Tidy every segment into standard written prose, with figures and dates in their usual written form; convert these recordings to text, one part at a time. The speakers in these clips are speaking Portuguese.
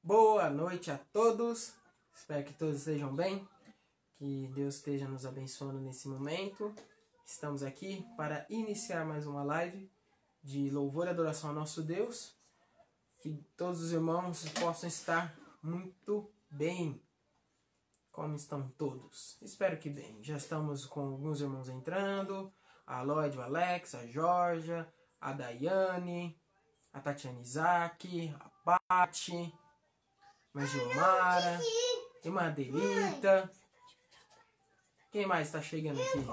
Boa noite a todos, espero que todos estejam bem, que Deus esteja nos abençoando nesse momento. Estamos aqui para iniciar mais uma live de louvor e adoração ao nosso Deus, que todos os irmãos possam estar muito bem. Como estão todos? Espero que bem. Já estamos com alguns irmãos entrando, a Lloyd, o Alex, a Georgia, a Daiane, a Tatiana Isaac, a Paty, a Gilmara, a Madelita. Quem mais está chegando aqui?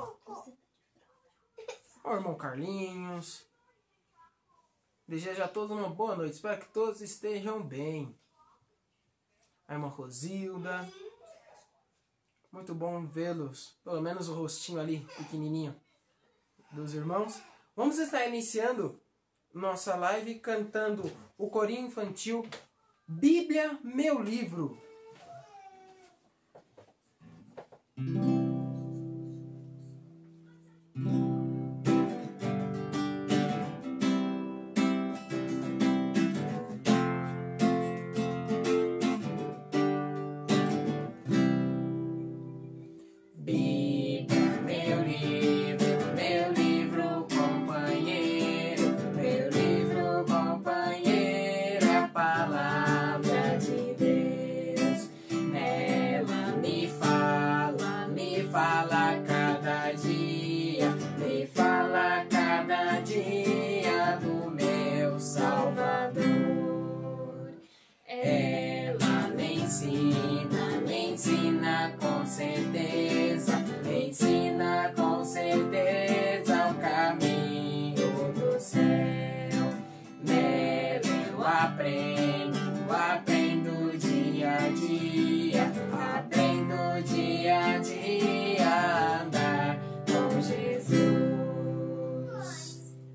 O irmão Carlinhos. Desejo a todos uma boa noite. Espero que todos estejam bem. A irmã Rosilda. Muito bom vê-los. Pelo menos o rostinho ali, pequenininho, dos irmãos. Vamos estar iniciando nossa live cantando o corinho infantil Bíblia, meu livro.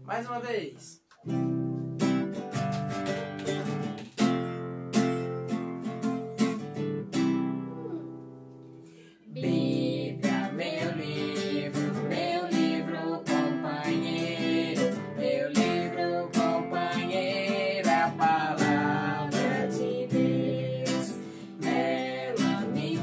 Mais uma vez. Bíblia, meu livro companheiro, a palavra de Deus. Nela me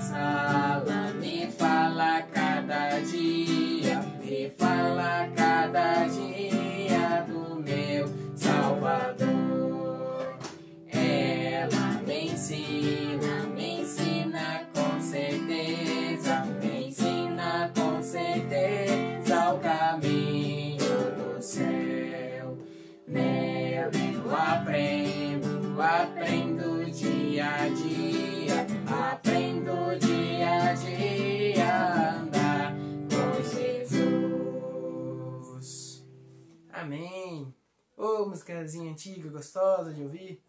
fala cada dia, me fala cada dia do meu Salvador. Ela me ensina com certeza, o caminho do céu. Nela eu aprendo dia a dia, a andar com Jesus. Amém. Ô, musicazinha antiga, gostosa de ouvir.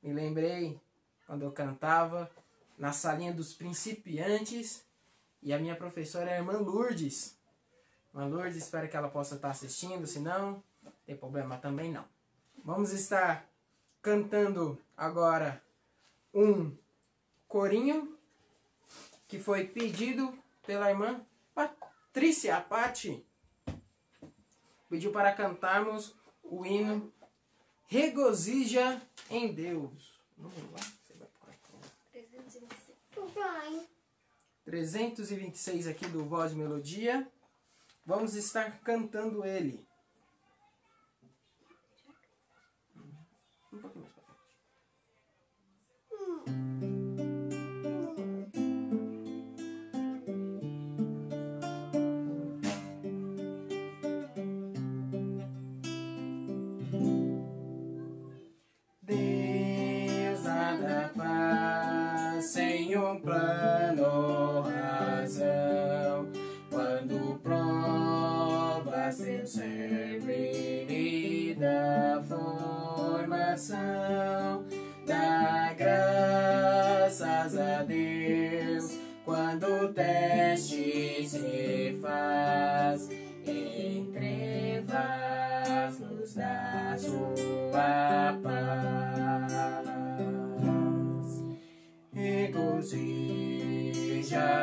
Me lembrei quando eu cantava na salinha dos principiantes e a minha professora é a irmã Lourdes. Irmã Lourdes, espero que ela possa estar assistindo, se não, não tem problema também não. Vamos estar cantando agora um corinho que foi pedido pela irmã Patrícia, a Paty. Pediu para cantarmos o hino Regozija em Deus. Vamos lá, você vai procurar aqui. 326 aqui do Voz de Melodia. Vamos estar cantando ele. Um pouquinho mais para frente. Deus nada faz sem um plano ou razão. Quando prova seu servo e dá formação, dá graças a Deus. Quando o teste se faz, em trevas nos dá sua paz. Regozija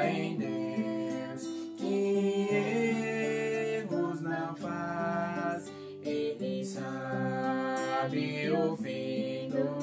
em Deus, que erros não faz. Ele sabe o fim do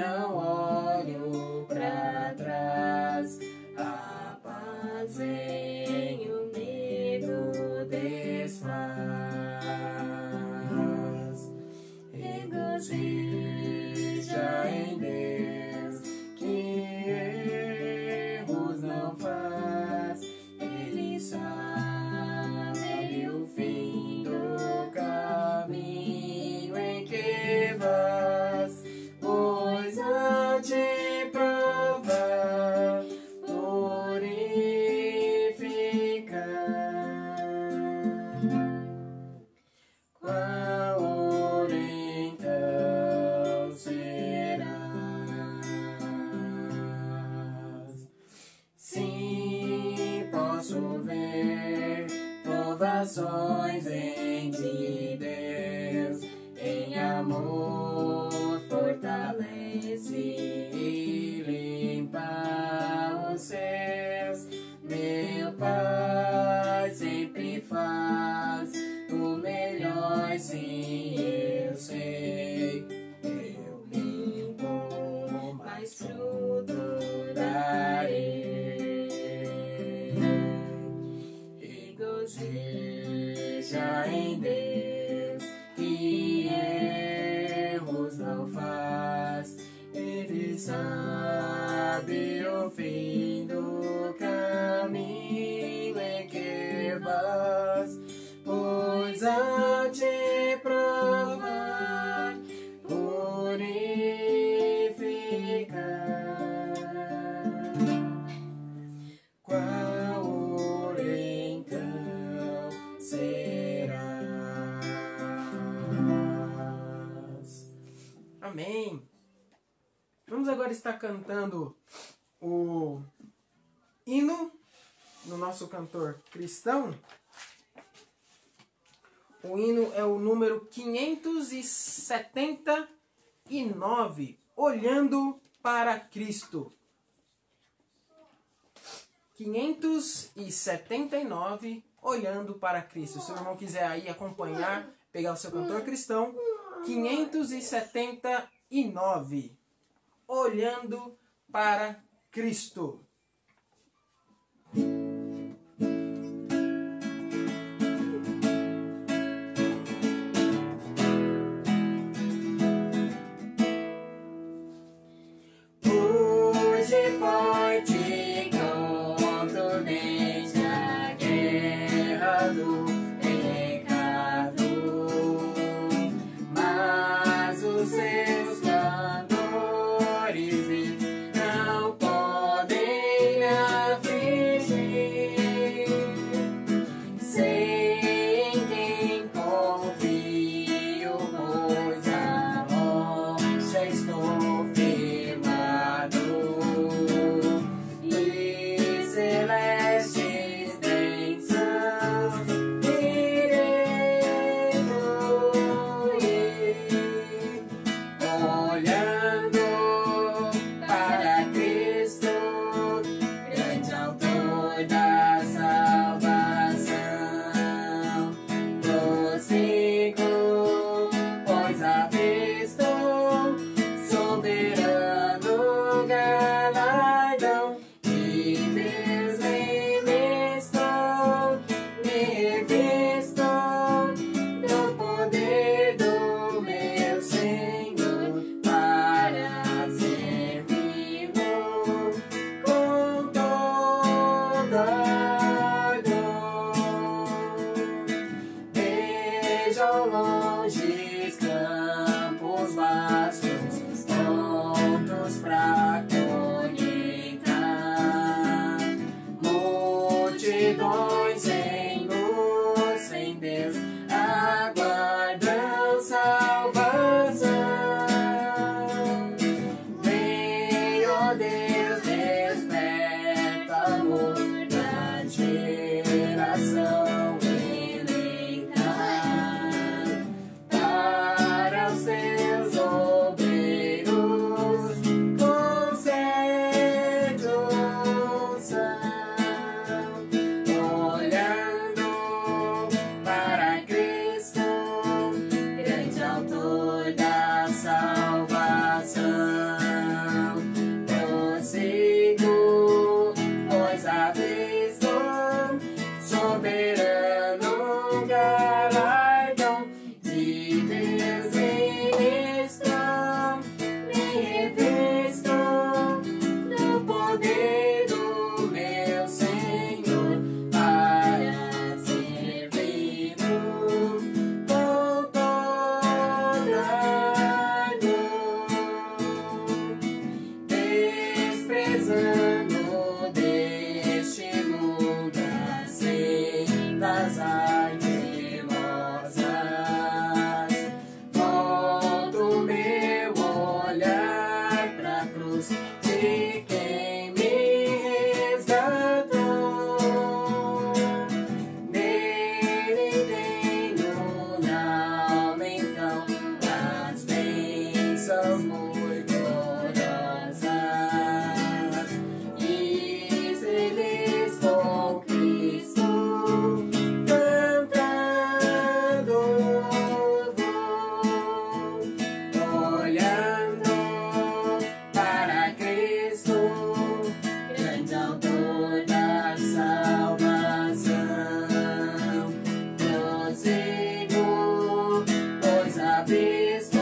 não olho pra trás. A paz vem, o medo desfaz. Regozija em Deus, que erros não faz. Ele sabe o fim do caminho em que vas, pois há de provar, purificar. Qual ouro então serás? Sim, posso ver provações em ti, Deus, em amor fortalece e limpa os céus. Meu Pai sempre faz o melhor, sim, eu sei. Eu limpo, mais fruto darei. Regozija em Deus, que erros não faz. Ele sabe o fim do caminho em que vas, pois há de provar, purificar. Qual ouro então serás? Amém. Vamos agora estar cantando o hino do nosso cantor cristão. O hino é o número 579, Olhando para Cristo. 579, Olhando para Cristo. Se o irmão quiser aí acompanhar, pegar o seu cantor cristão, 579, Olhando para Cristo. Hoje forte encontro desde a guerra do pecado, mas os seus clamores não podem de quem me resgatou. Nele tenho na alma então as bênçãos muito gloriosas, e feliz com Cristo cantando vou, olhando para Cristo, grande autor da salvação. Prossigo, pois avisto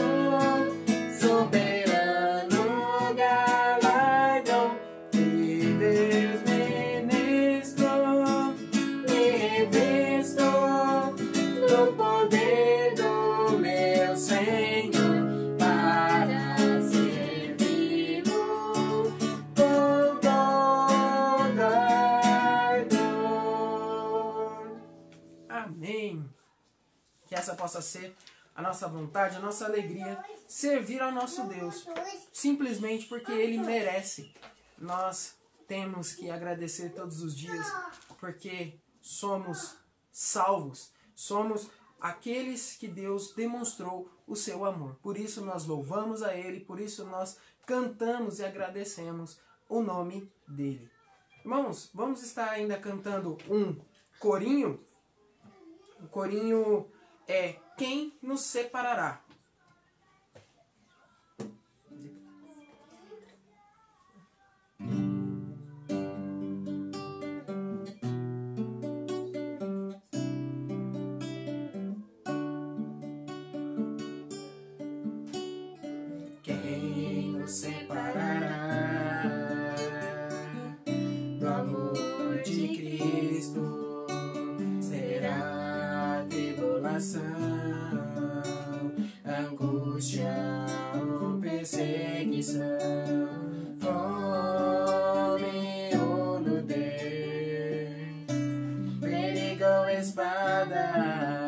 soberano galardão que Deus ministrou. Me revisto do poder do meu Senhor para servi-lo com toda ardor. Amém. Que essa possa ser a nossa vontade, a nossa alegria, servir ao nosso Deus, simplesmente porque Ele merece. Nós temos que agradecer todos os dias, porque somos salvos, somos aqueles que Deus demonstrou o seu amor. Por isso nós louvamos a Ele, por isso nós cantamos e agradecemos o nome dEle. Irmãos, vamos estar ainda cantando um corinho. O corinho é Quem nos separará? Quem nos separará do amor de Cristo? Será tribulação, angústia ou perseguição, fome ou nudez, perigo ou espada?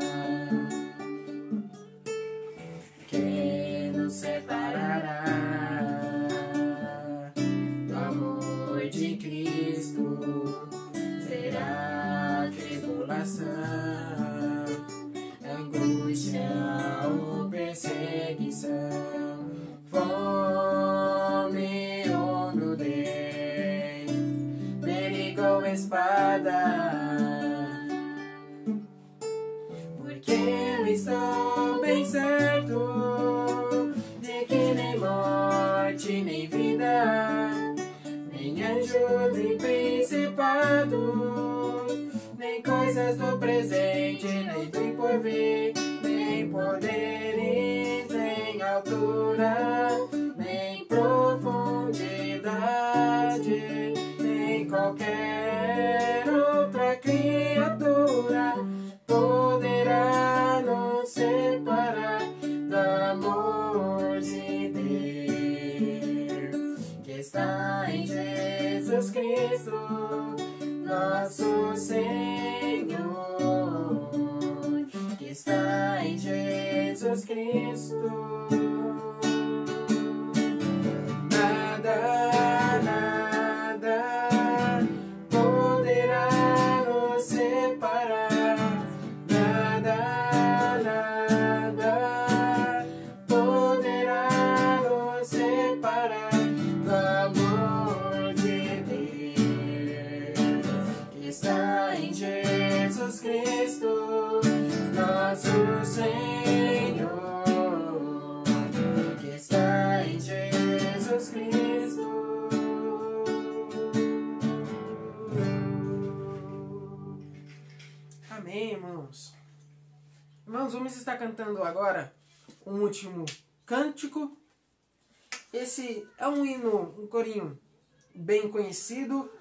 Quem nos separará do amor de Cristo? Será tribulação, angústia ou perseguição, fome ou nudez, perigo ou espada? Porque eu estou bem certo de que nem morte, nem vida, nem anjos, nem principados, nem coisas do presente, nem do porvir, nem poderes em altura, nem profundidade, nem qualquer outra criatura poderá nos separar do amor de Deus que está em Jesus Cristo, nosso Senhor, que está em Jesus Cristo. Nada, nada poderá nos separar. Nada, nada poderá nos separar do amor de Deus que está em Jesus Cristo, nosso Senhor, que está em Jesus Cristo. Amém, irmãos. Irmãos, vamos estar cantando agora um último cântico. Esse é um hino, um corinho bem conhecido.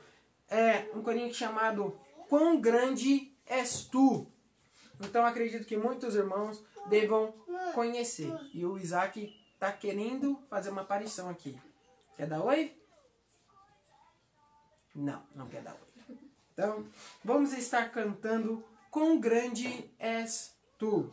É um corinho chamado Quão Grande És Tu. Então acredito que muitos irmãos devam conhecer. E o Isaac está querendo fazer uma aparição aqui. Quer dar oi? Não, não quer dar oi. Então, vamos estar cantando Quão Grande És Tu.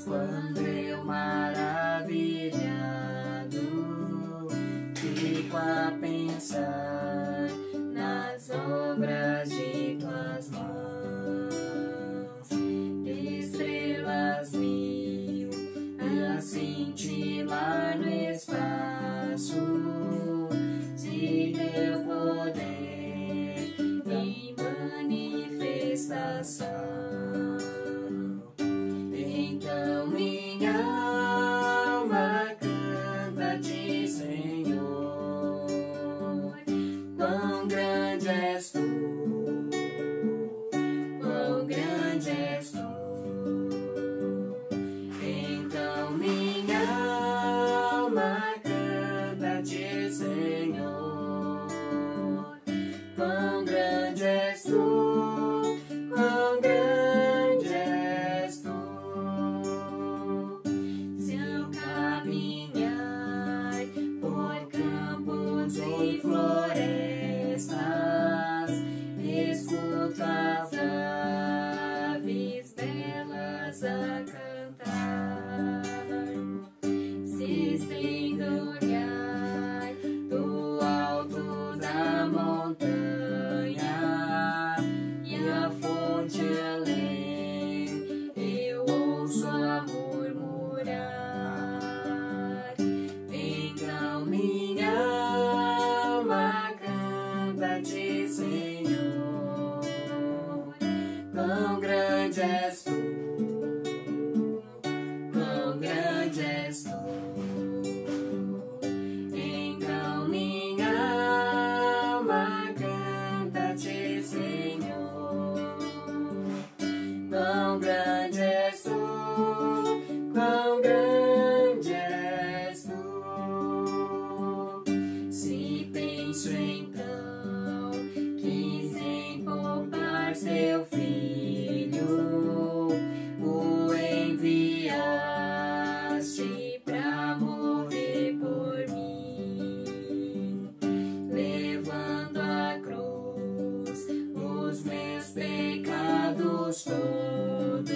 quando eu maravilhado fico a pensar nas obras de tuas mãos, estrelas mil a cintilar no espaço de teu poder em manifestação. Então minha alma canta-te, Senhor, quão grande és tu, quão grande és tu. Então minha alma canta-te, Senhor, quão grande és tu, quão grande és tu. Se eu caminhar por campos e florestas, escuto as aves belas a cantar. Se estendo o olhar do alto da montanha e a fonte além, eu ouço a murmurar. Então minha alma canta-te, Senhor, quão grande és tu, quão grande és tu. Então minha alma canta-te, Senhor, quão grande és tu, quão grande és tu. Se penso então que sem poupar seu filho o enviaste pra morrer por mim, levando a cruz os meus pecados todos,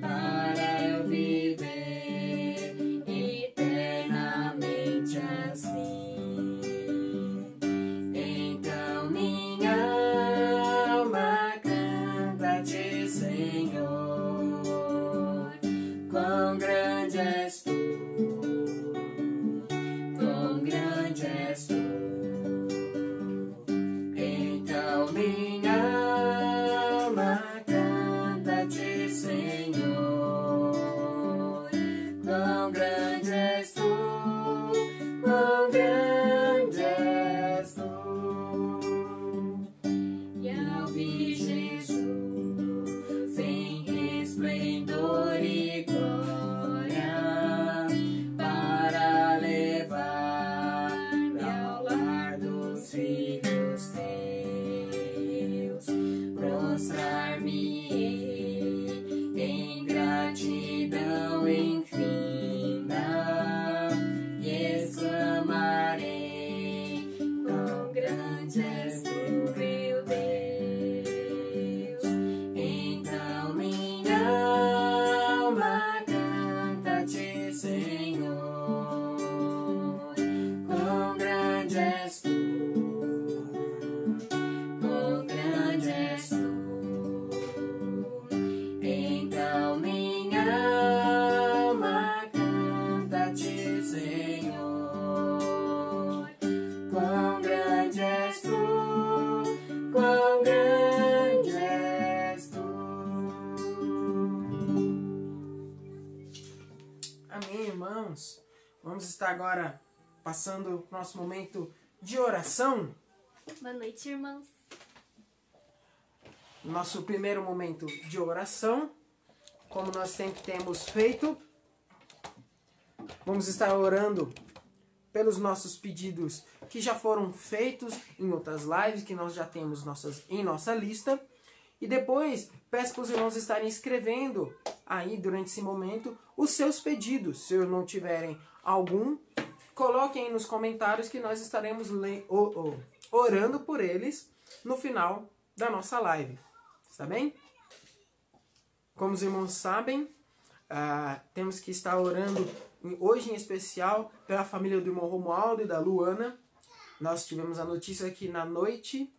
para eu viver eternamente assim. Então minha alma canta-te, Senhor, quão grande és tu, quão grande és tu. Então minha alma canta-te, Senhor, quão grande és tu, quão grande és tu. E ao vi Jesus em resplendor e glória, para levar-me ao lar dos filhos teus, prostrar-me-ei em gratidão infinda e exclamarei: quão grande és tu, meu Deus. Então minha alma canta-te, Senhor, quão grande és tu, quão grande és tu. Então minha alma canta-te, Senhor, quão grande és tu, quão grande és tu. Amém, irmãos. Vamos estar agora passando o nosso momento de oração. Boa noite, irmãos. Nosso primeiro momento de oração, como nós sempre temos feito, vamos estar orando pelos nossos pedidos que já foram feitos em outras lives, que nós já temos em nossa lista. E depois, peço para os irmãos estarem escrevendo aí, durante esse momento, os seus pedidos. Se não tiverem algum, coloquem aí nos comentários que nós estaremos orando por eles no final da nossa live. Está bem? Como os irmãos sabem, temos que estar orando hoje em especial pela família do irmão Romualdo e da Luana. Nós tivemos a notícia que na noite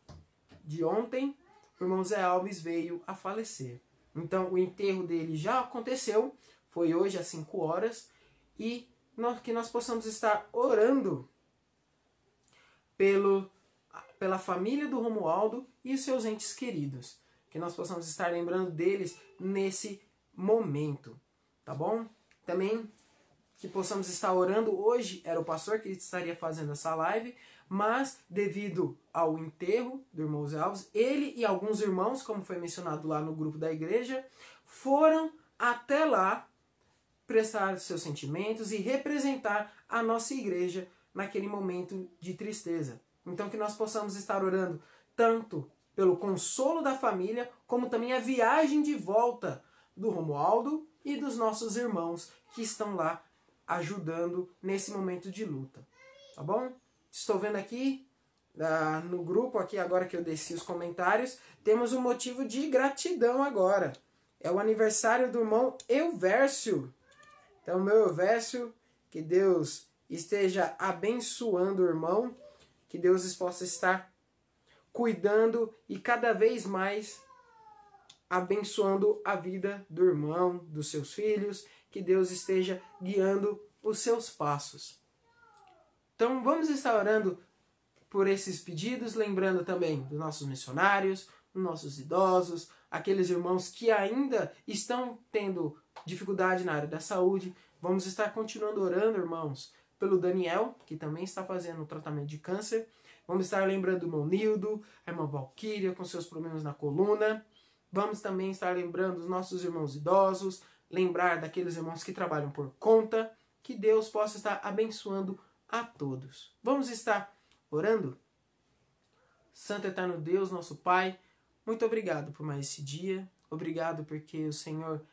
de ontem o irmão Zé Alves veio a falecer. Então o enterro dele já aconteceu, foi hoje às 5 horas, e que nós possamos estar orando pela família do Romualdo e os seus entes queridos. Que nós possamos estar lembrando deles nesse momento, tá bom? Também que possamos estar orando. Hoje era o pastor que estaria fazendo essa live, mas devido ao enterro do irmão Zé Alves, ele e alguns irmãos, como foi mencionado lá no grupo da igreja, foram até lá prestar seus sentimentos e representar a nossa igreja naquele momento de tristeza. Então que nós possamos estar orando tanto pelo consolo da família, como também a viagem de volta do Romualdo e dos nossos irmãos que estão lá ajudando nesse momento de luta. Tá bom? Estou vendo aqui no grupo, aqui agora que eu desci os comentários, temos um motivo de gratidão agora. É o aniversário do irmão Elvércio. Então, meu Elvércio, que Deus esteja abençoando o irmão, que Deus possa estar cuidando e cada vez mais abençoando a vida do irmão, dos seus filhos, que Deus esteja guiando os seus passos. Então vamos estar orando por esses pedidos, lembrando também dos nossos missionários, dos nossos idosos, aqueles irmãos que ainda estão tendo dificuldade na área da saúde. Vamos estar continuando orando, irmãos, pelo Daniel, que também está fazendo o tratamento de câncer. Vamos estar lembrando do irmão Nildo, a irmã Valquíria com seus problemas na coluna. Vamos também estar lembrando dos nossos irmãos idosos, lembrar daqueles irmãos que trabalham por conta, que Deus possa estar abençoando a todos. Vamos estar orando? Santo Eterno Deus, nosso Pai, muito obrigado por mais esse dia. Obrigado porque o Senhor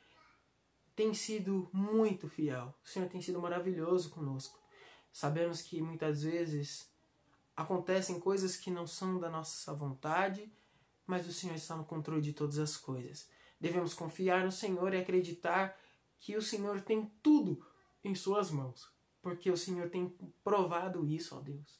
tem sido muito fiel. O Senhor tem sido maravilhoso conosco. Sabemos que muitas vezes acontecem coisas que não são da nossa vontade, mas o Senhor está no controle de todas as coisas. Devemos confiar no Senhor e acreditar que o Senhor tem tudo em suas mãos, porque o Senhor tem provado isso, ó Deus.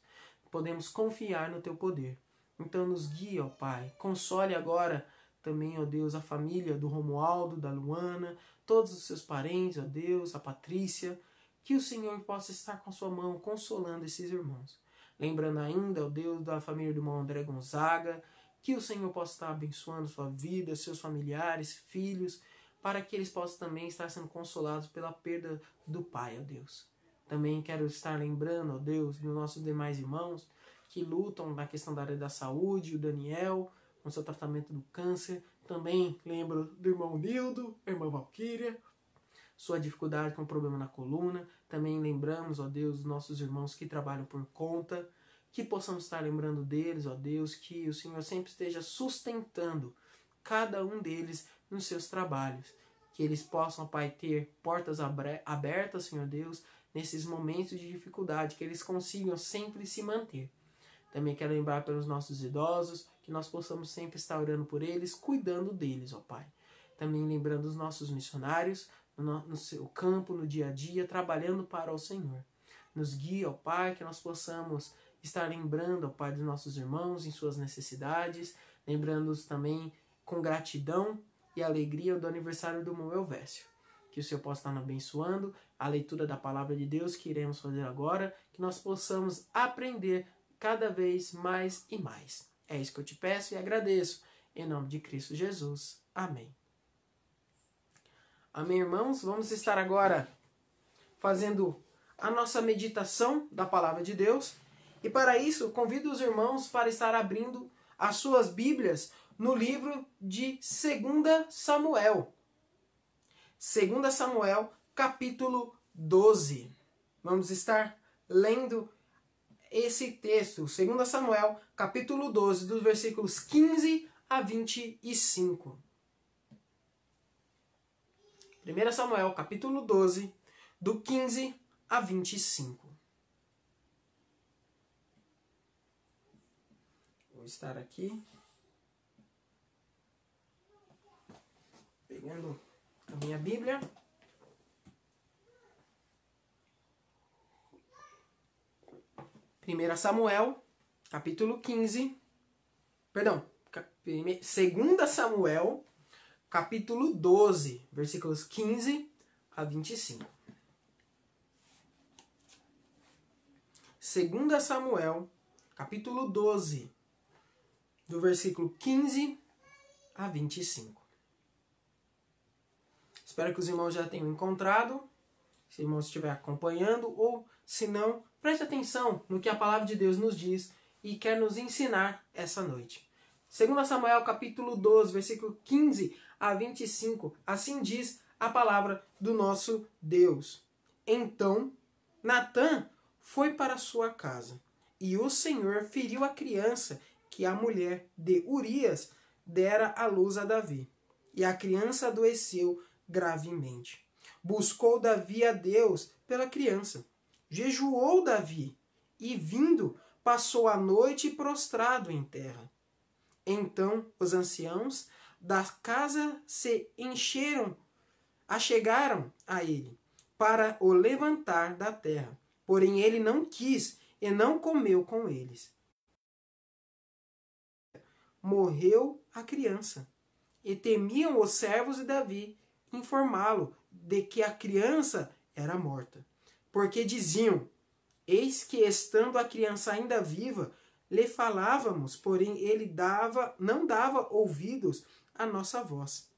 Podemos confiar no teu poder. Então nos guia, ó Pai. Console agora também, ó Deus, a família do Romualdo, da Luana, todos os seus parentes, ó Deus, a Patrícia. Que o Senhor possa estar com sua mão consolando esses irmãos. Lembrando ainda, ó Deus, da família do irmão André Gonzaga, que o Senhor possa estar abençoando sua vida, seus familiares, filhos, para que eles possam também estar sendo consolados pela perda do pai, ó Deus. Também quero estar lembrando, ó Deus, dos nossos demais irmãos que lutam na questão da área da saúde, o Daniel, com seu tratamento do câncer. Também lembro do irmão Nildo, a irmã Valquíria, sua dificuldade com o problema na coluna. Também lembramos, ó Deus, dos nossos irmãos que trabalham por conta, que possamos estar lembrando deles, ó Deus, que o Senhor sempre esteja sustentando cada um deles nos seus trabalhos. Que eles possam, Pai, ter portas abertas, Senhor Deus, nesses momentos de dificuldade, que eles consigam sempre se manter. Também quero lembrar pelos nossos idosos, que nós possamos sempre estar orando por eles, cuidando deles, ó Pai. Também lembrando os nossos missionários, no seu campo, no dia a dia, trabalhando para o Senhor. Nos guia, ó Pai, que nós possamos estar lembrando, ó Pai, dos nossos irmãos em suas necessidades, lembrando-os também com gratidão e alegria do aniversário do meu Elvésio. Que o Senhor possa estar nos abençoando, a leitura da palavra de Deus que iremos fazer agora, que nós possamos aprender cada vez mais e mais. É isso que eu te peço e agradeço. Em nome de Cristo Jesus. Amém. Amém, irmãos? Vamos estar agora fazendo a nossa meditação da palavra de Deus. E para isso, convido os irmãos para estar abrindo as suas Bíblias no livro de 2 Samuel. 2 Samuel, capítulo 12. Vamos estar lendo esse texto, 2 Samuel, capítulo 12, dos versículos 15 a 25. 1 Samuel, capítulo 12, do 15 a 25. Vou estar aqui pegando a minha Bíblia. 1 Samuel, capítulo 15. Perdão, 2 Samuel, capítulo 12, versículos 15 a 25. 2 Samuel, capítulo 12, do versículo 15 a 25. Espero que os irmãos já tenham encontrado, se os irmãos estiverem acompanhando, ou se não, preste atenção no que a palavra de Deus nos diz e quer nos ensinar essa noite. 2 Samuel capítulo 12, versículo 15 a 25, assim diz a palavra do nosso Deus. Então, Natã foi para sua casa, e o Senhor feriu a criança que a mulher de Urias dera à luz a Davi. E a criança adoeceu gravemente. Buscou Davi a Deus pela criança. Jejuou Davi, e vindo, passou a noite prostrado em terra. Então os anciãos da casa se achegaram a ele, para o levantar da terra. Porém ele não quis e não comeu com eles. Morreu a criança. E temiam os servos de Davi informá-lo de que a criança era morta. Porque diziam: eis que estando a criança ainda viva, lhe falávamos, porém ele não dava ouvidos à nossa voz.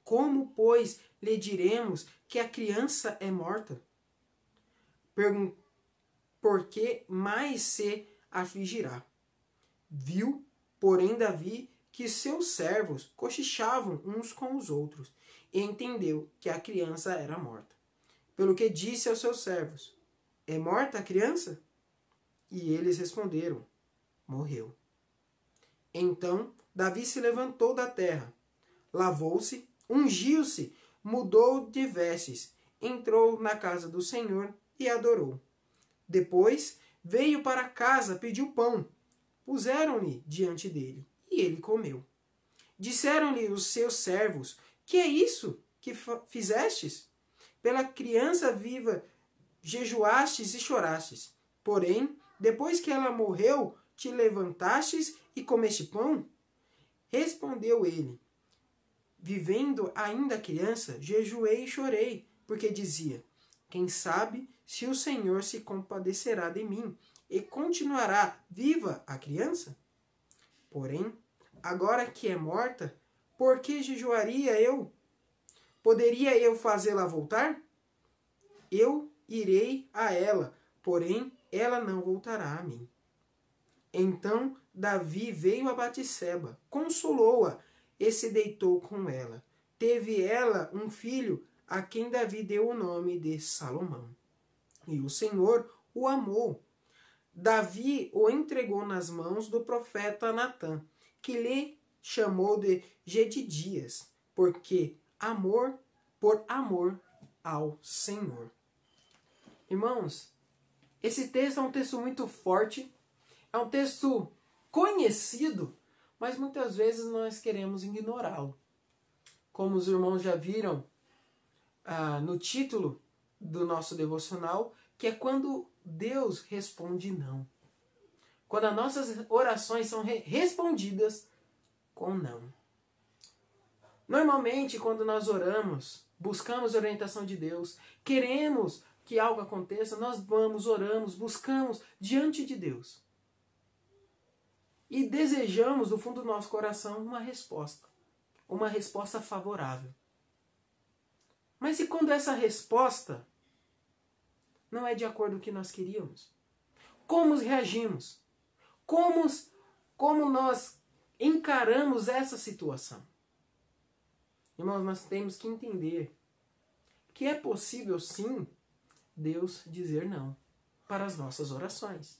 Como, pois, lhe diremos que a criança é morta? Porque mais se afligirá. Viu, porém, Davi que seus servos cochichavam uns com os outros, e entendeu que a criança era morta. Pelo que disse aos seus servos: é morta a criança? E eles responderam: morreu. Então Davi se levantou da terra, lavou-se, ungiu-se, mudou de vestes, entrou na casa do Senhor e adorou. Depois veio para casa, pediu pão. Puseram-lhe diante dele, e ele comeu. Disseram-lhe os seus servos: que é isso que fizestes? Pela criança viva jejuastes e chorastes. Porém, depois que ela morreu, te levantastes e comeste pão? Respondeu ele: vivendo ainda a criança, jejuei e chorei, porque dizia: quem sabe se o Senhor se compadecerá de mim e continuará viva a criança? Porém, agora que é morta, por que jejuaria eu? Poderia eu fazê-la voltar? Eu irei a ela, porém ela não voltará a mim. Então Davi veio a Batseba, consolou-a e se deitou com ela. Teve ela um filho, a quem Davi deu o nome de Salomão. E o Senhor o amou. Davi o entregou nas mãos do profeta Natã, que lhe chamou de Jedidias, por amor ao Senhor. Irmãos, esse texto é um texto muito forte, é um texto conhecido, mas muitas vezes nós queremos ignorá-lo. Como os irmãos já viram no título do nosso devocional, que é quando Deus responde não. Quando as nossas orações são respondidas com não. Normalmente, quando nós oramos, buscamos a orientação de Deus, queremos que algo aconteça, nós vamos, oramos, buscamos diante de Deus. E desejamos do fundo do nosso coração uma resposta favorável. Mas e quando essa resposta não é de acordo com o que nós queríamos? Como reagimos? Como nós encaramos essa situação? Irmãos, nós temos que entender que é possível sim Deus dizer não para as nossas orações.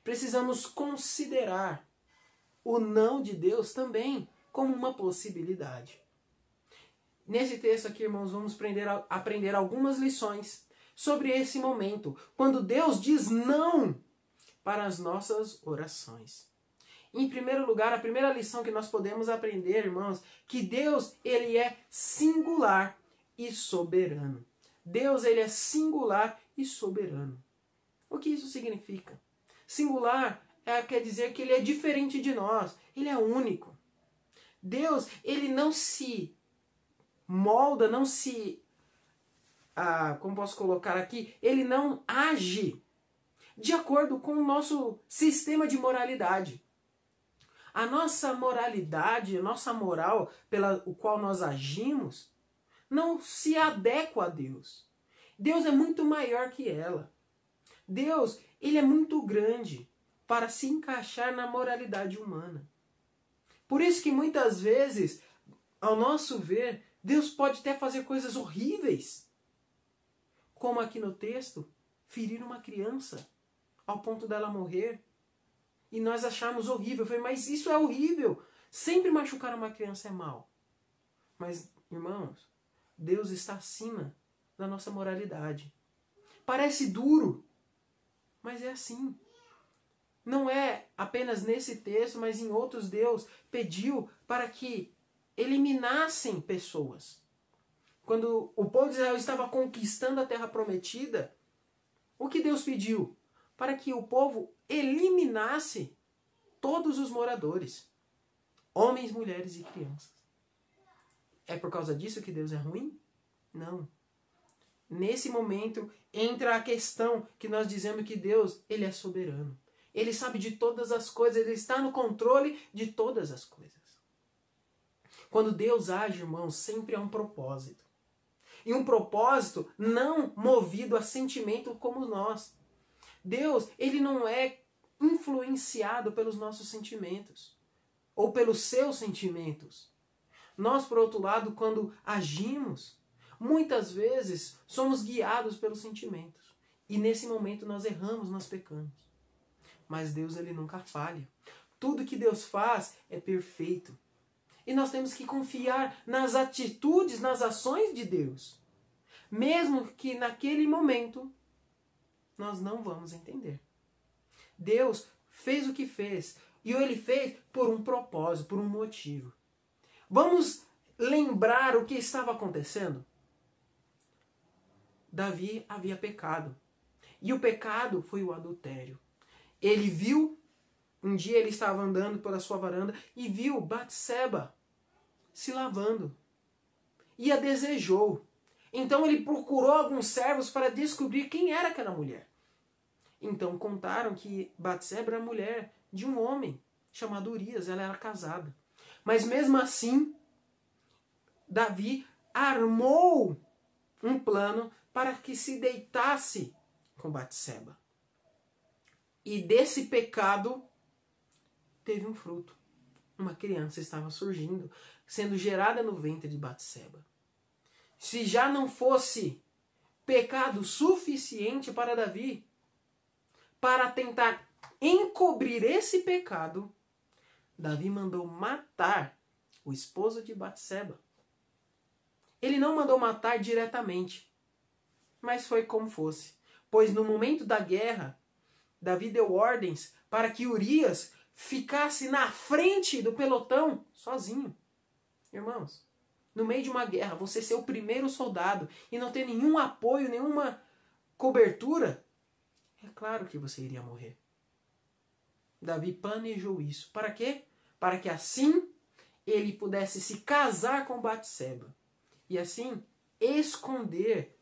Precisamos considerar o não de Deus também como uma possibilidade. Nesse texto aqui, irmãos, vamos aprender algumas lições sobre esse momento, quando Deus diz não para as nossas orações. Em primeiro lugar, a primeira lição que nós podemos aprender, irmãos, que Deus, ele é singular e soberano. Deus, ele é singular e soberano. O que isso significa? Singular quer dizer que ele é diferente de nós. Ele é único. Deus, ele não se molda, não se... como posso colocar aqui? Ele não age de acordo com o nosso sistema de moralidade. A nossa moralidade, a nossa moral pela o qual nós agimos, não se adequa a Deus. Deus é muito maior que ela. Deus, ele é muito grande para se encaixar na moralidade humana. Por isso que muitas vezes, ao nosso ver, Deus pode até fazer coisas horríveis. Como aqui no texto, ferir uma criança ao ponto dela morrer. E nós achamos horrível. Eu falei, mas isso é horrível. Sempre machucar uma criança é mal. Mas, irmãos, Deus está acima da nossa moralidade. Parece duro, mas é assim. Não é apenas nesse texto, mas em outros Deus pediu para que eliminassem pessoas. Quando o povo de Israel estava conquistando a terra prometida, o que Deus pediu? Para que o povo eliminasse todos os moradores. Homens, mulheres e crianças. É por causa disso que Deus é ruim? Não. Nesse momento entra a questão que nós dizemos que Deus, ele é soberano. Ele sabe de todas as coisas, ele está no controle de todas as coisas. Quando Deus age, irmãos, sempre há um propósito. E um propósito não movido a sentimento como nós. Deus, ele não é influenciado pelos nossos sentimentos ou pelos seus sentimentos. Nós, por outro lado, quando agimos, muitas vezes somos guiados pelos sentimentos. E nesse momento nós erramos, nós pecamos. Mas Deus, ele nunca falha. Tudo que Deus faz é perfeito. E nós temos que confiar nas atitudes, nas ações de Deus. Mesmo que naquele momento nós não vamos entender. Deus fez o que fez. E ele fez por um propósito, por um motivo. Vamos lembrar o que estava acontecendo? Davi havia pecado. E o pecado foi o adultério. Ele viu, um dia ele estava andando pela sua varanda e viu Batseba se lavando. E a desejou. Então ele procurou alguns servos para descobrir quem era aquela mulher. Então contaram que Batseba era mulher de um homem chamado Urias. Ela era casada. Mas mesmo assim, Davi armou um plano para que se deitasse com Batseba. E desse pecado teve um fruto. Uma criança estava surgindo, sendo gerada no ventre de Batseba. Se já não fosse pecado suficiente para Davi, para tentar encobrir esse pecado, Davi mandou matar o esposo de Batseba. Ele não mandou matar diretamente, mas foi como fosse. Pois no momento da guerra, Davi deu ordens para que Urias ficasse na frente do pelotão sozinho. Irmãos, no meio de uma guerra, você ser o primeiro soldado e não ter nenhum apoio, nenhuma cobertura, é claro que você iria morrer. Davi planejou isso. Para quê? Para que assim ele pudesse se casar com Batseba. E assim esconder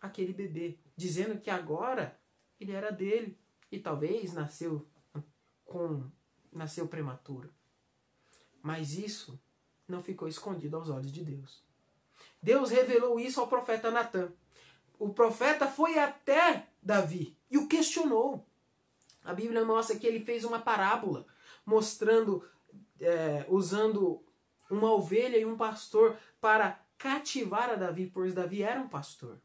aquele bebê, dizendo que agora ele era dele. E talvez nasceu prematuro. Mas isso não ficou escondido aos olhos de Deus. Deus revelou isso ao profeta Natã. O profeta foi até Davi e o questionou. A Bíblia mostra que ele fez uma parábola, mostrando, usando uma ovelha e um pastor para cativar a Davi, pois Davi era um pastor.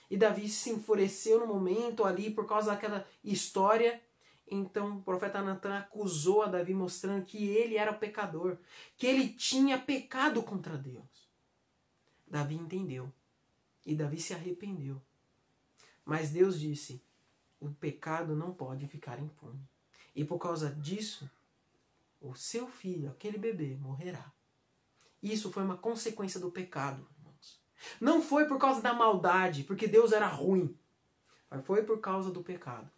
E Davi se enfureceu no momento ali por causa daquela história. Então o profeta Natã acusou a Davi, mostrando que ele era pecador, que ele tinha pecado contra Deus. Davi entendeu. E Davi se arrependeu. Mas Deus disse, o pecado não pode ficar impune. E por causa disso, o seu filho, aquele bebê, morrerá. Isso foi uma consequência do pecado, irmãos. Não foi por causa da maldade, porque Deus era ruim. Mas foi por causa do pecado.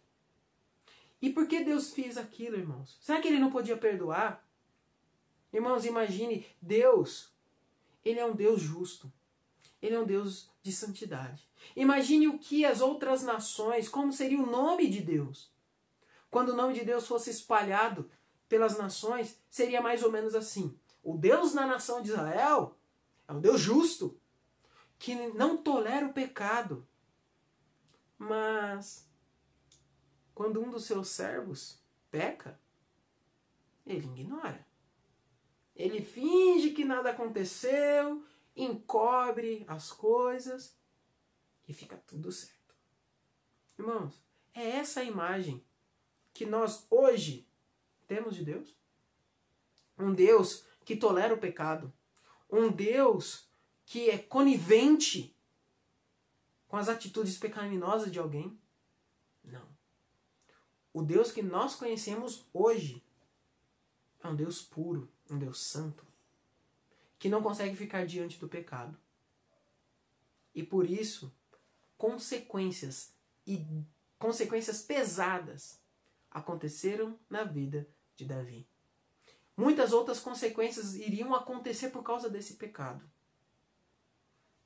E por que Deus fez aquilo, irmãos? Será que ele não podia perdoar? Irmãos, imagine, Deus, ele é um Deus justo. Ele é um Deus de santidade. Imagine o que as outras nações, como seria o nome de Deus. Quando o nome de Deus fosse espalhado pelas nações, seria mais ou menos assim. O Deus na nação de Israel é um Deus justo, que não tolera o pecado. Mas, quando um dos seus servos peca, ele ignora. Ele finge que nada aconteceu, encobre as coisas e fica tudo certo. Irmãos, é essa a imagem que nós hoje temos de Deus? Um Deus que tolera o pecado. Um Deus que é conivente com as atitudes pecaminosas de alguém? Não. O Deus que nós conhecemos hoje é um Deus puro, um Deus santo, que não consegue ficar diante do pecado. E por isso, consequências pesadas aconteceram na vida de Davi. Muitas outras consequências iriam acontecer por causa desse pecado.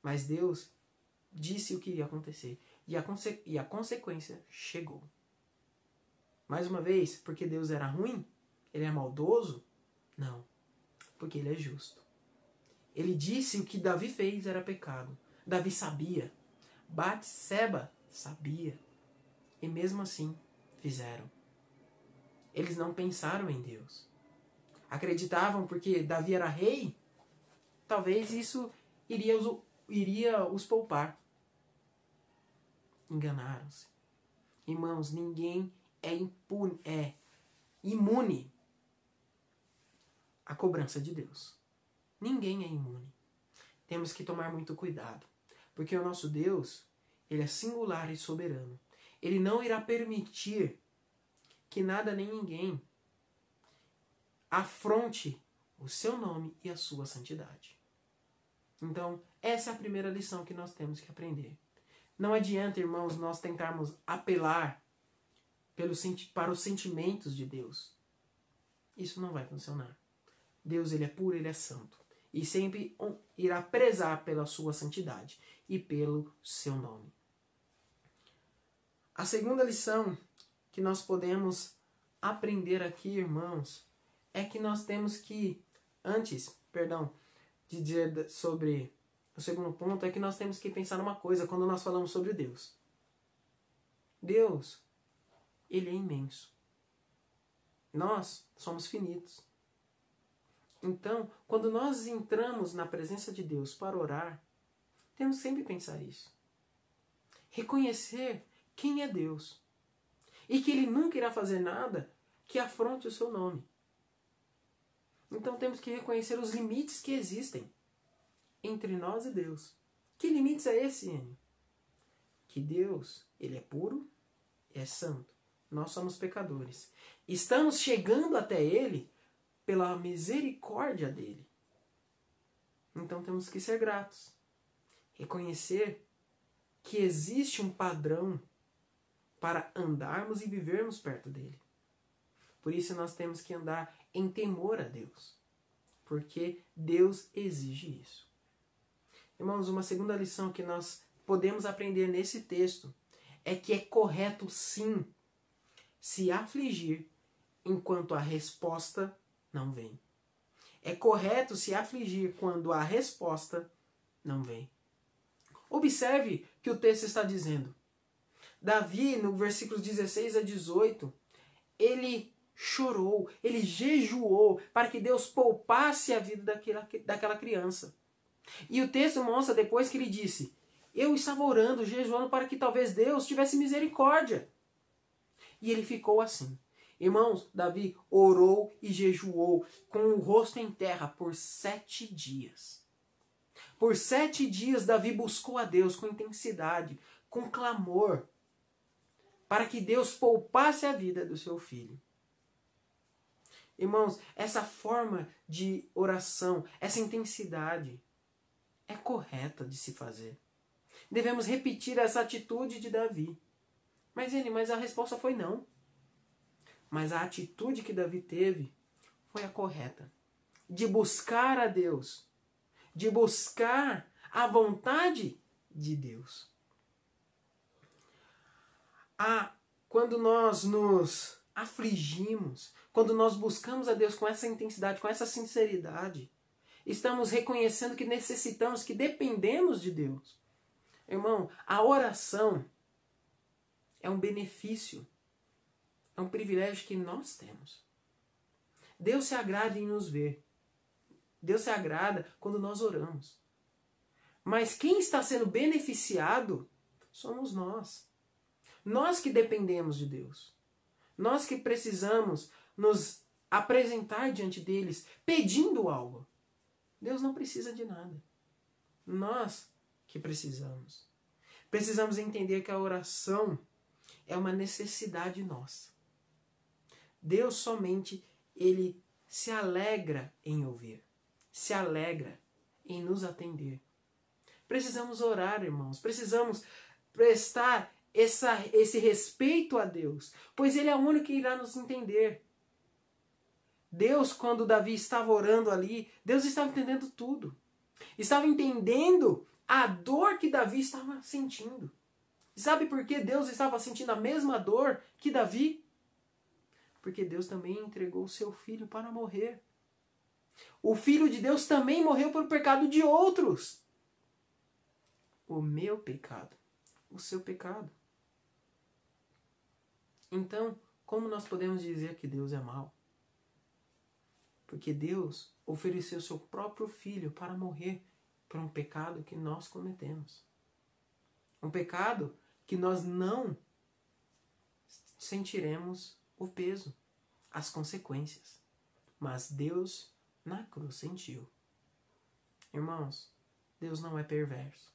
Mas Deus disse o que iria acontecer. E a consequência chegou. Mais uma vez, porque Deus era ruim? Ele é maldoso? Não. Porque ele é justo. Ele disse o que Davi fez era pecado. Davi sabia. Batseba sabia. E mesmo assim fizeram. Eles não pensaram em Deus. Acreditavam porque Davi era rei? Talvez isso iria os poupar. Enganaram-se. Irmãos, ninguém é imune à cobrança de Deus. Ninguém é imune. Temos que tomar muito cuidado. Porque o nosso Deus, ele é singular e soberano. Ele não irá permitir que nada nem ninguém afronte o seu nome e a sua santidade. Então, essa é a primeira lição que nós temos que aprender. Não adianta, irmãos, nós tentarmos apelar para os sentimentos de Deus. Isso não vai funcionar. Deus, ele é puro, ele é santo. E sempre irá prezar pela sua santidade e pelo seu nome. A segunda lição que nós podemos aprender aqui, irmãos, é que nós temos que, de dizer sobre o segundo ponto, é que nós temos que pensar numa coisa quando nós falamos sobre Deus. Deus, ele é imenso. Nós somos finitos. Então, quando nós entramos na presença de Deus para orar, temos sempre que pensar isso. Reconhecer quem é Deus. E que ele nunca irá fazer nada que afronte o seu nome. Então temos que reconhecer os limites que existem entre nós e Deus. Que limites é esse, Enio? Que Deus, ele é puro e é santo. Nós somos pecadores. Estamos chegando até ele pela misericórdia dele. Então temos que ser gratos. Reconhecer que existe um padrão para andarmos e vivermos perto dele. Por isso nós temos que andar em temor a Deus. Porque Deus exige isso. Irmãos, uma segunda lição que nós podemos aprender nesse texto é que é correto, sim, se afligir enquanto a resposta não vem. É correto se afligir quando a resposta não vem. Observe o que o texto está dizendo. Davi, no versículos 16 a 18, ele chorou, ele jejuou para que Deus poupasse a vida daquela criança. E o texto mostra depois que ele disse: eu estava orando, jejuando para que talvez Deus tivesse misericórdia. E ele ficou assim. Irmãos, Davi orou e jejuou com o rosto em terra por 7 dias. Por 7 dias Davi buscou a Deus com intensidade, com clamor, para que Deus poupasse a vida do seu filho. Irmãos, essa forma de oração, essa intensidade, é correta de se fazer. Devemos repetir essa atitude de Davi. Mas a resposta foi não. Mas a atitude que Davi teve foi a correta. De buscar a Deus. De buscar a vontade de Deus. Quando nós nos afligimos, quando nós buscamos a Deus com essa intensidade, com essa sinceridade, estamos reconhecendo que necessitamos, que dependemos de Deus. Irmão, a oração é um benefício, é um privilégio que nós temos. Deus se agrada em nos ver. Deus se agrada quando nós oramos. Mas quem está sendo beneficiado somos nós. Nós que dependemos de Deus. Nós que precisamos nos apresentar diante deles pedindo algo. Deus não precisa de nada. Nós que precisamos. Precisamos entender que a oração é uma necessidade nossa. Deus somente, Ele se alegra em ouvir. Se alegra em nos atender. Precisamos orar, irmãos. Precisamos prestar esse respeito a Deus. Pois Ele é o único que irá nos entender. Deus, quando Davi estava orando ali, Deus estava entendendo tudo. Estava entendendo a dor que Davi estava sentindo. Sabe por que Deus estava sentindo a mesma dor que Davi? Porque Deus também entregou o seu filho para morrer. O Filho de Deus também morreu por pecado de outros. O meu pecado. O seu pecado. Então, como nós podemos dizer que Deus é mau? Porque Deus ofereceu seu próprio Filho para morrer por um pecado que nós cometemos. Um pecado que nós não sentiremos o peso, as consequências. Mas Deus na cruz sentiu. Irmãos, Deus não é perverso.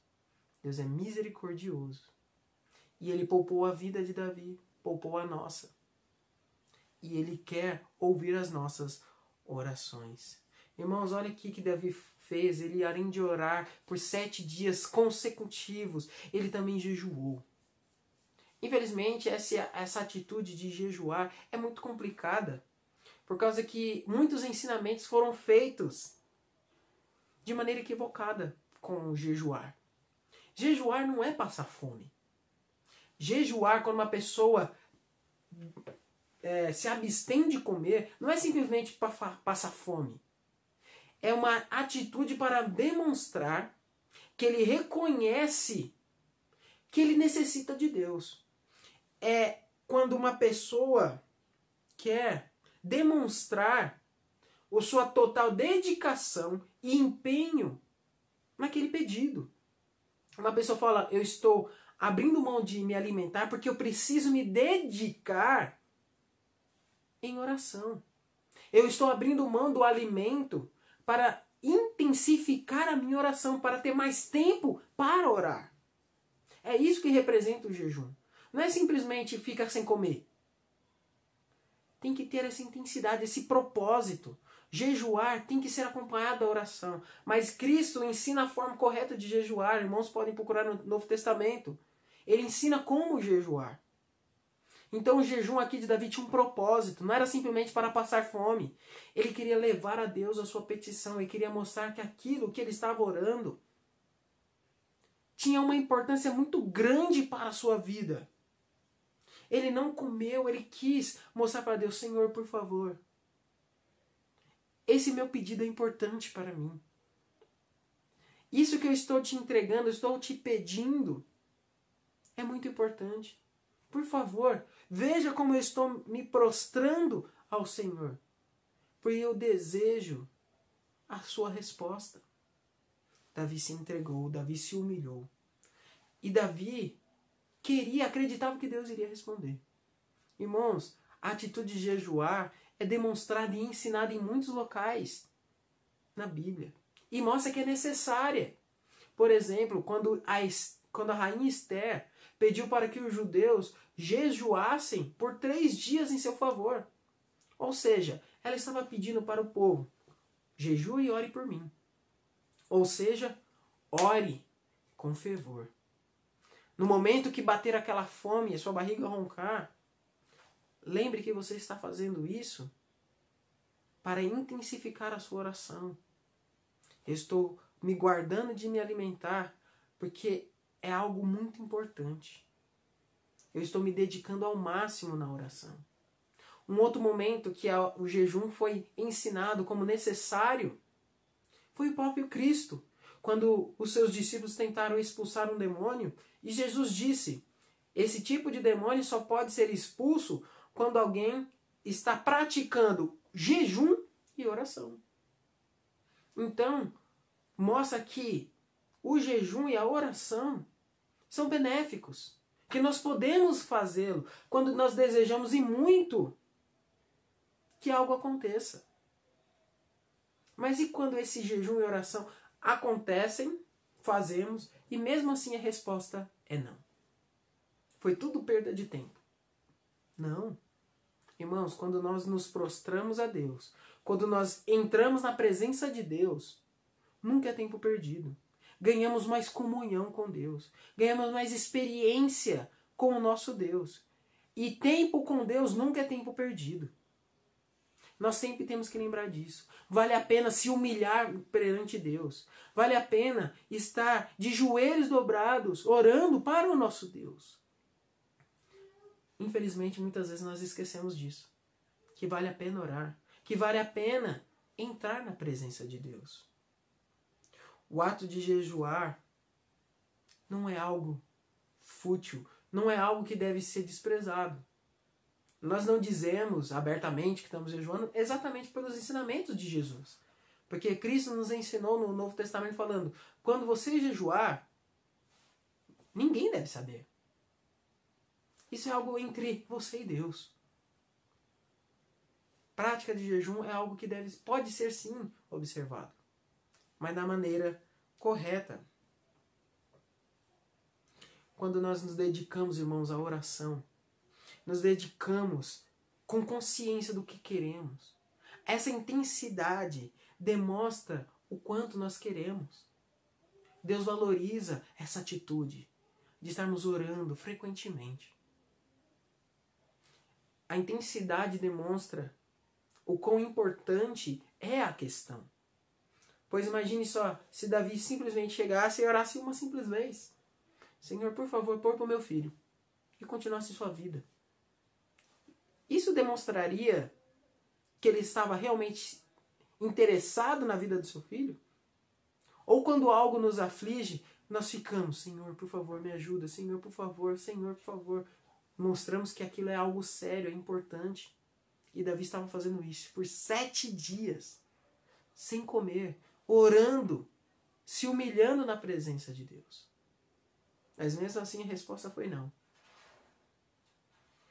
Deus é misericordioso. E Ele poupou a vida de Davi, poupou a nossa. E Ele quer ouvir as nossas orações. Irmãos, olha aqui que Davi fez. Ele, além de orar por 7 dias consecutivos, ele também jejuou. Infelizmente, essa atitude de jejuar é muito complicada, por causa que muitos ensinamentos foram feitos de maneira equivocada com o jejuar. Jejuar não é passar fome. Jejuar, quando uma pessoa se abstém de comer, não é simplesmente passar fome. É uma atitude para demonstrar que ele reconhece que ele necessita de Deus. É quando uma pessoa quer demonstrar a sua total dedicação e empenho naquele pedido. Uma pessoa fala, eu estou abrindo mão de me alimentar porque eu preciso me dedicar em oração. Eu estou abrindo mão do alimento para intensificar a minha oração, para ter mais tempo para orar. É isso que representa o jejum. Não é simplesmente ficar sem comer. Tem que ter essa intensidade, esse propósito. Jejuar tem que ser acompanhado da oração. Mas Cristo ensina a forma correta de jejuar. Irmãos podem procurar no Novo Testamento. Ele ensina como jejuar. Então o jejum aqui de Davi tinha um propósito. Não era simplesmente para passar fome. Ele queria levar a Deus a sua petição. Ele queria mostrar que aquilo que ele estava orando tinha uma importância muito grande para a sua vida. Ele não comeu, ele quis mostrar para Deus, Senhor, por favor, esse meu pedido é importante para mim. Isso que eu estou te entregando, eu estou te pedindo, é muito importante. Por favor, veja como eu estou me prostrando ao Senhor. Porque eu desejo a sua resposta. Davi se entregou, Davi se humilhou. E Davi acreditava que Deus iria responder. Irmãos, a atitude de jejuar é demonstrada e ensinada em muitos locais na Bíblia. E mostra que é necessária. Por exemplo, quando a rainha Esther pediu para que os judeus jejuassem por 3 dias em seu favor. Ou seja, ela estava pedindo para o povo, jejue e ore por mim. Ou seja, ore com fervor. No momento que bater aquela fome e a sua barriga roncar, lembre que você está fazendo isso para intensificar a sua oração. Eu estou me guardando de me alimentar porque é algo muito importante. Eu estou me dedicando ao máximo na oração. Um outro momento que o jejum foi ensinado como necessário foi o próprio Cristo, quando os seus discípulos tentaram expulsar um demônio e Jesus disse: esse tipo de demônio só pode ser expulso quando alguém está praticando jejum e oração. Então, mostra que o jejum e a oração são benéficos, que nós podemos fazê-lo quando nós desejamos e muito que algo aconteça. Mas e quando esse jejum e oração acontecem, fazemos, e mesmo assim a resposta é não? Foi tudo perda de tempo. Não. Irmãos, quando nós nos prostramos a Deus, quando nós entramos na presença de Deus, nunca é tempo perdido. Ganhamos mais comunhão com Deus. Ganhamos mais experiência com o nosso Deus. E tempo com Deus nunca é tempo perdido. Nós sempre temos que lembrar disso. Vale a pena se humilhar perante Deus. Vale a pena estar de joelhos dobrados, orando para o nosso Deus. Infelizmente, muitas vezes nós esquecemos disso. Que vale a pena orar. Que vale a pena entrar na presença de Deus. O ato de jejuar não é algo fútil. Não é algo que deve ser desprezado. Nós não dizemos abertamente que estamos jejuando exatamente pelos ensinamentos de Jesus. Porque Cristo nos ensinou no Novo Testamento falando: quando você jejuar, ninguém deve saber. Isso é algo entre você e Deus. Prática de jejum é algo que pode ser sim observado, mas da maneira correta. Quando nós nos dedicamos, irmãos, à oração, nos dedicamos com consciência do que queremos. Essa intensidade demonstra o quanto nós queremos. Deus valoriza essa atitude de estarmos orando frequentemente. A intensidade demonstra o quão importante é a questão. Pois imagine só, se Davi simplesmente chegasse e orasse uma simples vez: Senhor, por favor, poupa o meu filho, e continuasse sua vida. Isso demonstraria que ele estava realmente interessado na vida do seu filho? Ou quando algo nos aflige, nós ficamos: Senhor, por favor, me ajuda, Senhor, por favor, Senhor, por favor. Mostramos que aquilo é algo sério, é importante. E Davi estava fazendo isso por 7 dias, sem comer, orando, se humilhando na presença de Deus. Mas mesmo assim a resposta foi não.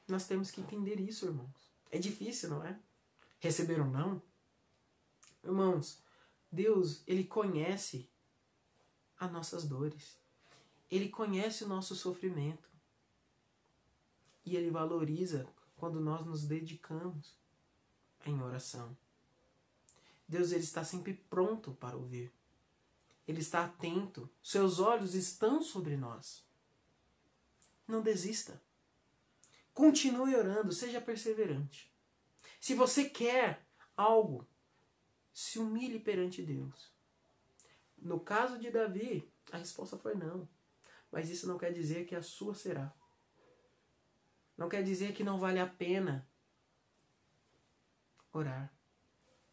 Nós temos que entender isso, irmãos. É difícil, não é? Receber um não. Irmãos, Deus, Ele conhece as nossas dores. Ele conhece o nosso sofrimento. E Ele valoriza quando nós nos dedicamos em oração. Deus, Ele está sempre pronto para ouvir. Ele está atento. Seus olhos estão sobre nós. Não desista. Continue orando, seja perseverante. Se você quer algo, se humilhe perante Deus. No caso de Davi, a resposta foi não. Mas isso não quer dizer que a sua será. Não quer dizer que não vale a pena orar.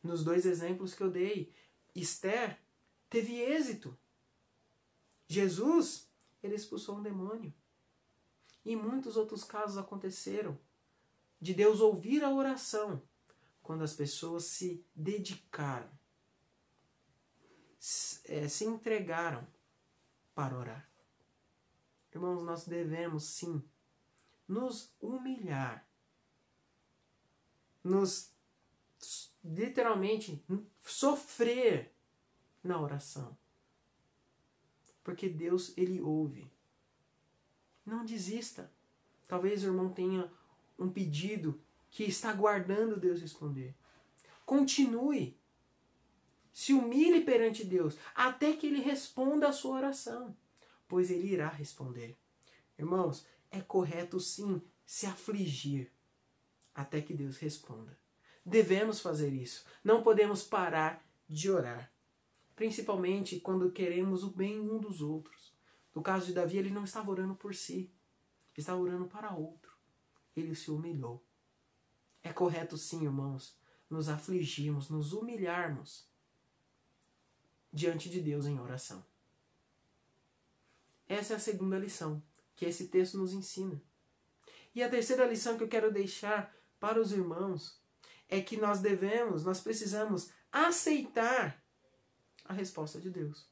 Nos 2 exemplos que eu dei, Esther teve êxito. Jesus, ele expulsou um demônio. E muitos outros casos aconteceram de Deus ouvir a oração quando as pessoas se dedicaram, se entregaram para orar. Irmãos, nós devemos sim nos humilhar, literalmente sofrer na oração. Porque Deus, Ele ouve. Não desista. Talvez o irmão tenha um pedido que está aguardando Deus responder. Continue. Se humilhe perante Deus até que Ele responda a sua oração, pois Ele irá responder. Irmãos, é correto sim se afligir. até que Deus responda. Devemos fazer isso. Não podemos parar de orar. Principalmente quando queremos o bem um dos outros. No caso de Davi, ele não estava orando por si. Ele estava orando para outro. Ele se humilhou. É correto sim, irmãos, nos afligirmos, nos humilharmos diante de Deus em oração. Essa é a segunda lição que esse texto nos ensina. E a terceira lição que eu quero deixar para os irmãos é que nós precisamos aceitar a resposta de Deus.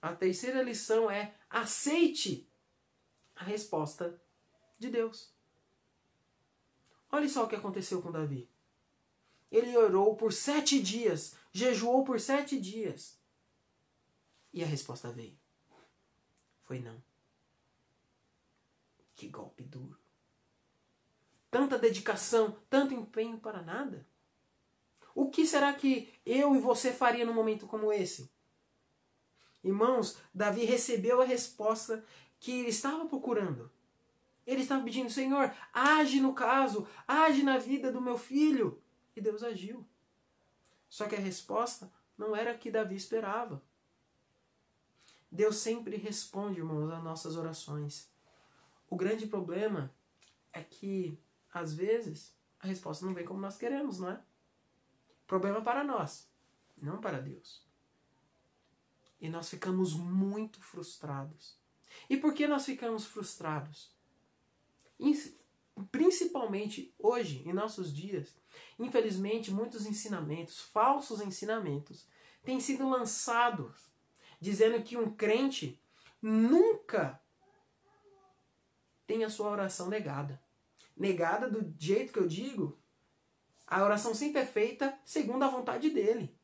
A terceira lição é: aceite a resposta de Deus. Olha só o que aconteceu com Davi. Ele orou por 7 dias, jejuou por 7 dias. E a resposta veio. Foi não. Que golpe duro. Tanta dedicação, tanto empenho para nada. O que será que eu e você faria num momento como esse? Irmãos, Davi recebeu a resposta que ele estava procurando. Ele estava pedindo: Senhor, age no caso, age na vida do meu filho. E Deus agiu. Só que a resposta não era a que Davi esperava. Deus sempre responde, irmãos, às nossas orações. O grande problema é que, às vezes, a resposta não vem como nós queremos, não é? Problema para nós, não para Deus. E nós ficamos muito frustrados. E por que nós ficamos frustrados? Principalmente hoje, em nossos dias, infelizmente, muitos ensinamentos, falsos ensinamentos, têm sido lançados, dizendo que um crente nunca tem a sua oração negada. Negada do jeito que eu digo, a oração sempre é feita segundo a vontade dele.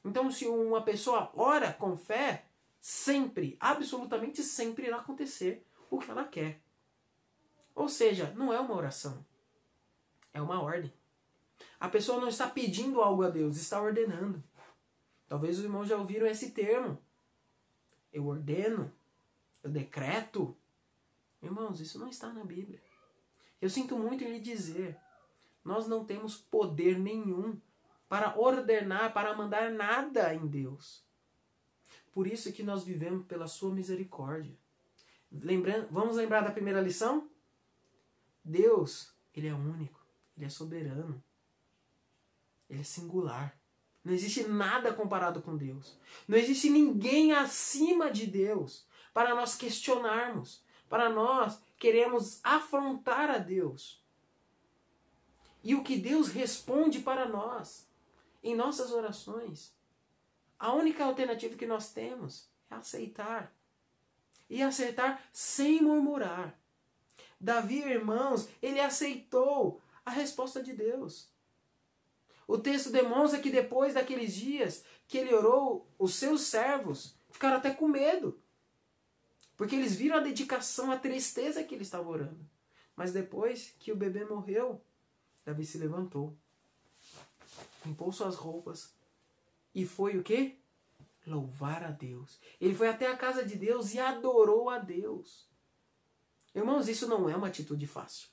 Então, se uma pessoa ora com fé, sempre, absolutamente sempre irá acontecer o que ela quer. Ou seja, não é uma oração, é uma ordem. A pessoa não está pedindo algo a Deus, está ordenando. Talvez os irmãos já ouviram esse termo. Eu ordeno, eu decreto. Irmãos, isso não está na Bíblia. Eu sinto muito em lhe dizer, nós não temos poder nenhum para ordenar, para mandar nada em Deus. Por isso que nós vivemos pela sua misericórdia. Vamos lembrar da primeira lição? Deus, Ele é único, Ele é soberano, Ele é singular. Não existe nada comparado com Deus. Não existe ninguém acima de Deus para nós questionarmos, para nós queremos afrontar a Deus. E o que Deus responde para nós em nossas orações, a única alternativa que nós temos é aceitar. E aceitar sem murmurar. Davi, irmãos, ele aceitou a resposta de Deus. O texto demonstra que depois daqueles dias que ele orou, os seus servos ficaram até com medo. Porque eles viram a dedicação, a tristeza que ele estava orando. Mas depois que o bebê morreu, Davi se levantou, limpou suas roupas e foi o quê? Louvar a Deus. Ele foi até a casa de Deus e adorou a Deus. Irmãos, isso não é uma atitude fácil.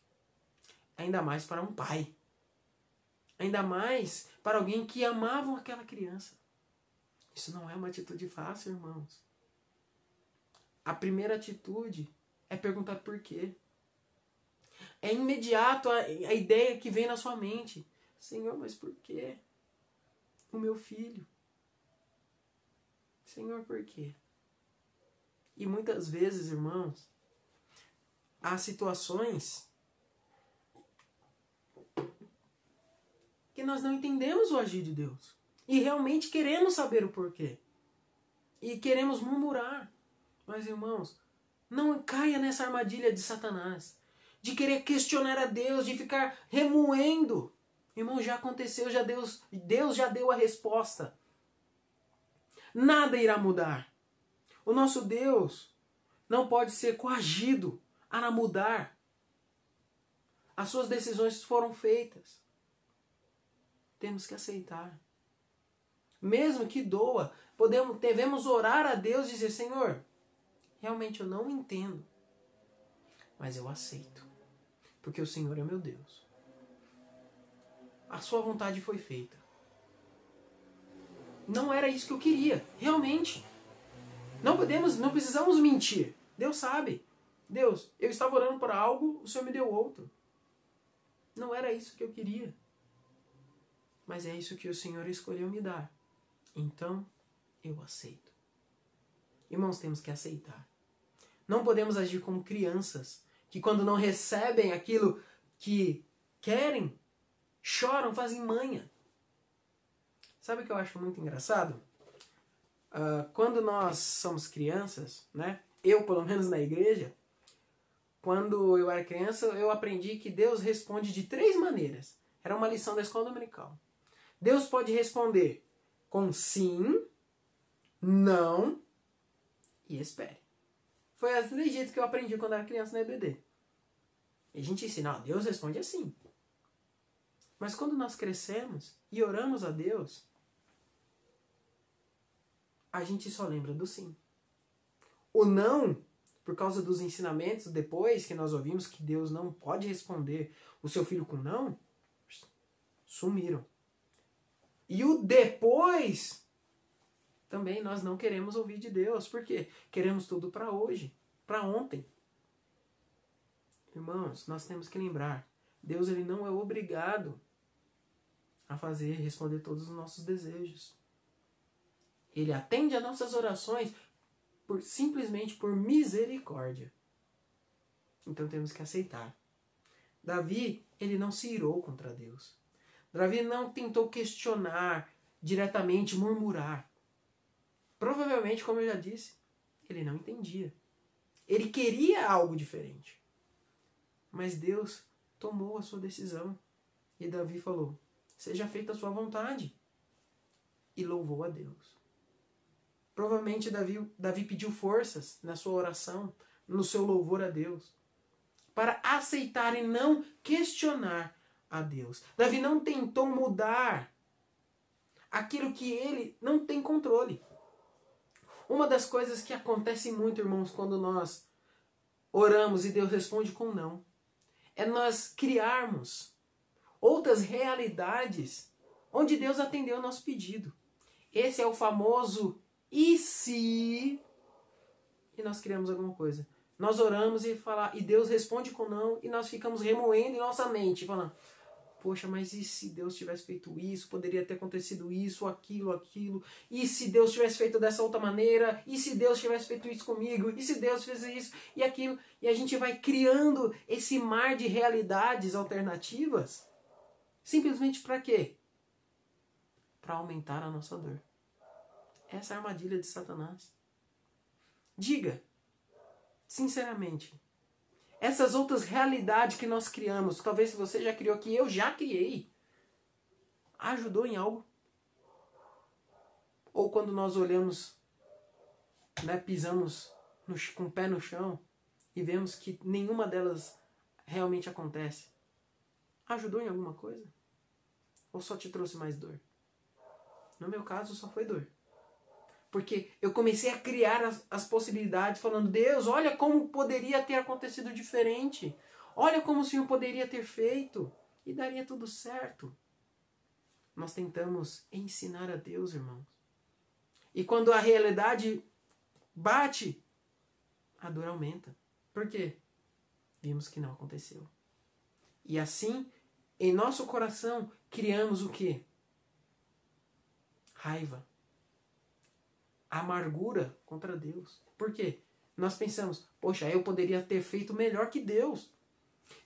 Ainda mais para um pai. Ainda mais para alguém que amava aquela criança. Isso não é uma atitude fácil, irmãos. A primeira atitude é perguntar por quê. É imediato a ideia que vem na sua mente. Senhor, mas por quê? O meu filho. Senhor, por quê? E muitas vezes, irmãos, há situações que nós não entendemos o agir de Deus. E realmente queremos saber o porquê. E queremos murmurar. Mas, irmãos, não caia nessa armadilha de Satanás. De querer questionar a Deus, de ficar remoendo. Irmão, já aconteceu, Deus já deu a resposta. Nada irá mudar. O nosso Deus não pode ser coagido a mudar. As suas decisões foram feitas. Temos que aceitar. Mesmo que doa, devemos orar a Deus e dizer, Senhor, realmente eu não entendo, mas eu aceito. Porque o Senhor é meu Deus. a sua vontade foi feita. Não era isso que eu queria, realmente. Não precisamos mentir. Deus sabe. Deus, eu estava orando por algo, o Senhor me deu outro. Não era isso que eu queria. Mas é isso que o Senhor escolheu me dar. Então, eu aceito. Irmãos, temos que aceitar. Não podemos agir como crianças, que quando não recebem aquilo que querem, choram, fazem manha. Sabe o que eu acho muito engraçado? Quando nós somos crianças, né? Eu, pelo menos na igreja, quando eu era criança, eu aprendi que Deus responde de 3 maneiras. Era uma lição da escola dominical. Deus pode responder com sim, não e espere. Foi as 3 jeitos que eu aprendi quando era criança na EBD. E a gente ensina, Deus responde assim. Mas quando nós crescemos e oramos a Deus, a gente só lembra do sim. O não, por causa dos ensinamentos depois que nós ouvimos que Deus não pode responder o seu filho com não, sumiram. E o depois, também nós não queremos ouvir de Deus. Por quê? Queremos tudo para hoje, para ontem. Irmãos, nós temos que lembrar, Deus ele não é obrigado a responder todos os nossos desejos. Ele atende a nossas orações simplesmente por misericórdia. Então temos que aceitar. Davi, ele não se irou contra Deus. Davi não tentou questionar diretamente, murmurar. Provavelmente, como eu já disse, ele não entendia. Ele queria algo diferente. Mas Deus tomou a sua decisão. E Davi falou, seja feita a sua vontade. E louvou a Deus. Provavelmente Davi pediu forças na sua oração, no seu louvor a Deus, para aceitar e não questionar a Deus. Davi não tentou mudar aquilo que ele não tem controle. Uma das coisas que acontece muito, irmãos, quando nós oramos e Deus responde com não, é nós criarmos outras realidades onde Deus atendeu o nosso pedido. Esse é o famoso e se... E nós criamos alguma coisa. Nós oramos e Deus responde com não e nós ficamos remoendo em nossa mente, falando, poxa, mas e se Deus tivesse feito isso? Poderia ter acontecido isso, aquilo. E se Deus tivesse feito dessa outra maneira? E se Deus tivesse feito isso comigo? E se Deus fez isso e aquilo? E a gente vai criando esse mar de realidades alternativas. Simplesmente para quê? Para aumentar a nossa dor. Essa é a armadilha de Satanás. Diga, sinceramente, essas outras realidades que nós criamos, talvez você já criou, que eu já criei, ajudou em algo? Ou quando nós olhamos, né, pisamos com o pé no chão e vemos que nenhuma delas realmente acontece, ajudou em alguma coisa? Ou só te trouxe mais dor? No meu caso, só foi dor. Porque eu comecei a criar as possibilidades, falando, Deus, olha como poderia ter acontecido diferente. Olha como o Senhor poderia ter feito. E daria tudo certo. Nós tentamos ensinar a Deus, irmãos. E quando a realidade bate, a dor aumenta. Por quê? Vimos que não aconteceu. E assim, em nosso coração, criamos o quê? Raiva. Amargura contra Deus. Por quê? Nós pensamos, poxa, eu poderia ter feito melhor que Deus.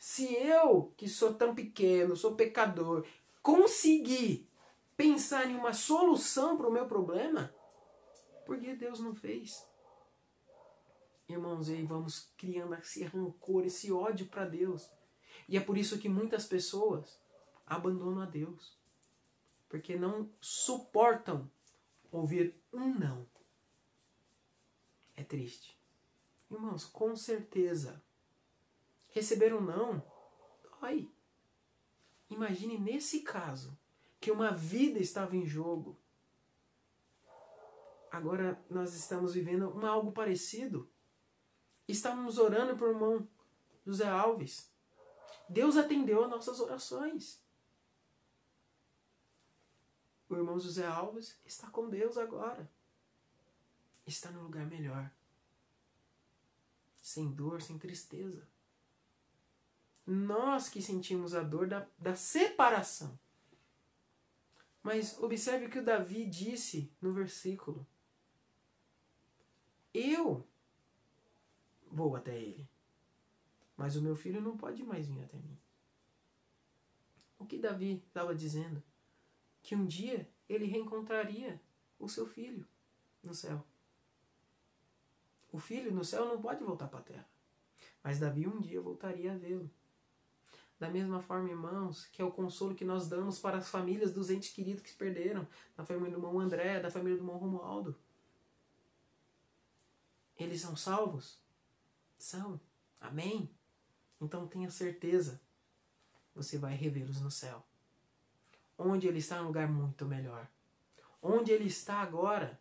Se eu, que sou tão pequeno, sou pecador, conseguir pensar em uma solução para o meu problema, por que Deus não fez? Irmãos, e aí vamos criando esse rancor, esse ódio para Deus. E é por isso que muitas pessoas abandonam a Deus. Porque não suportam ouvir um não. É triste. Irmãos, com certeza, receber um não dói. Imagine nesse caso, que uma vida estava em jogo. Agora nós estamos vivendo algo parecido. Estávamos orando por irmão José Alves. Deus atendeu as nossas orações. o irmão José Alves está com Deus agora. Está no lugar melhor. Sem dor, sem tristeza. Nós que sentimos a dor da separação. Mas observe o que o Davi disse no versículo. Eu vou até ele, mas o meu filho não pode mais vir até mim. O que Davi estava dizendo? Que um dia ele reencontraria o seu filho no céu. O filho no céu não pode voltar para a terra, mas Davi um dia voltaria a vê-lo. Da mesma forma, irmãos, que é o consolo que nós damos para as famílias dos entes queridos que se perderam, da família do irmão André, da família do irmão Romualdo. Eles são salvos? São. Amém? Então tenha certeza, você vai revê-los no céu. Onde ele está, é um lugar muito melhor. Onde ele está agora,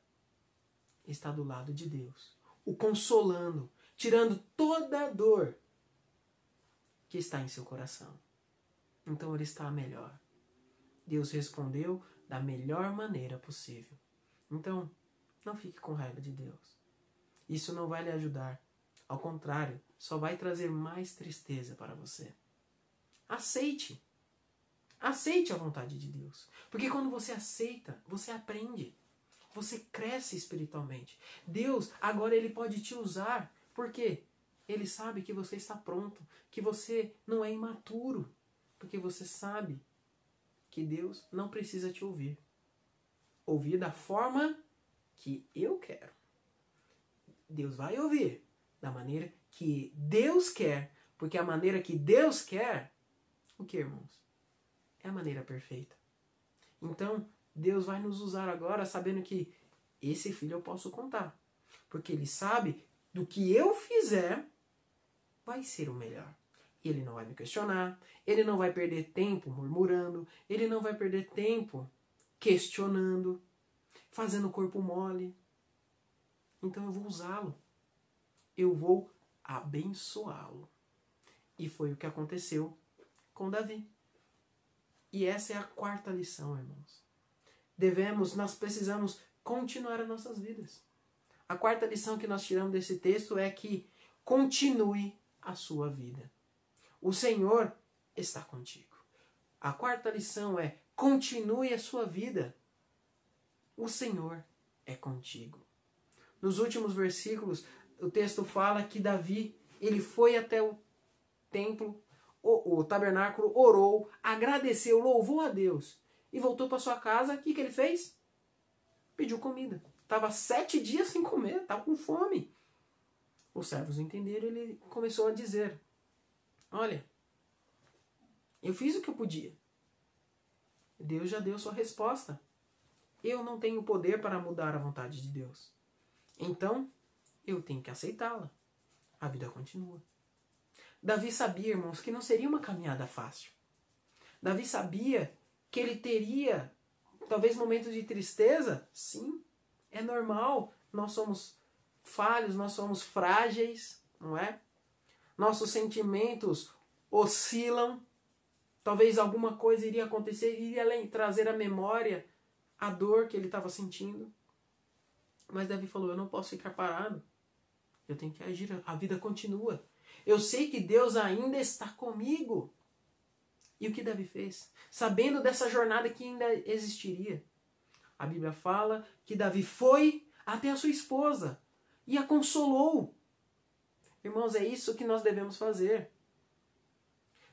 está do lado de Deus, o consolando, tirando toda a dor que está em seu coração. Então ele está melhor. Deus respondeu da melhor maneira possível. Então, não fique com raiva de Deus. Isso não vai lhe ajudar. Ao contrário, só vai trazer mais tristeza para você. Aceite. Aceite a vontade de Deus. Porque quando você aceita, você aprende. Você cresce espiritualmente. Deus, agora ele pode te usar. Por quê? Ele sabe que você está pronto. Que você não é imaturo. Porque você sabe que Deus não precisa te ouvir. Ouvir da forma que eu quero. Deus vai ouvir da maneira que Deus quer. Porque a maneira que Deus quer, o que, irmãos? É a maneira perfeita. Então, Deus vai nos usar agora sabendo que esse filho eu posso contar. Porque ele sabe do que eu fizer vai ser o melhor. Ele não vai me questionar, ele não vai perder tempo murmurando, ele não vai perder tempo questionando, fazendo o corpo mole. Então eu vou usá-lo. Eu vou abençoá-lo. E foi o que aconteceu com Davi. E essa é a quarta lição, irmãos. Nós precisamos continuar as nossas vidas. A quarta lição que nós tiramos desse texto é que continue a sua vida. O Senhor está contigo. A quarta lição é continue a sua vida. O Senhor é contigo. Nos últimos versículos, o texto fala que Davi, ele foi até o templo, o tabernáculo, orou, agradeceu, louvou a Deus e voltou para sua casa. O que ele fez? Pediu comida. Estava 7 dias sem comer, estava com fome. Os servos entenderam, ele começou a dizer: olha, eu fiz o que eu podia. Deus já deu sua resposta. Eu não tenho poder para mudar a vontade de Deus. Então, eu tenho que aceitá-la. A vida continua. Davi sabia, irmãos, que não seria uma caminhada fácil. Davi sabia que ele teria, talvez, momentos de tristeza. Sim, é normal. Nós somos falhos, nós somos frágeis, não é? Nossos sentimentos oscilam. Talvez alguma coisa iria acontecer, iria trazer à memória a dor que ele estava sentindo. Mas Davi falou: eu não posso ficar parado. Eu tenho que agir, a vida continua. Eu sei que Deus ainda está comigo. E o que Davi fez? Sabendo dessa jornada que ainda existiria. A Bíblia fala que Davi foi até a sua esposa e a consolou. Irmãos, é isso que nós devemos fazer.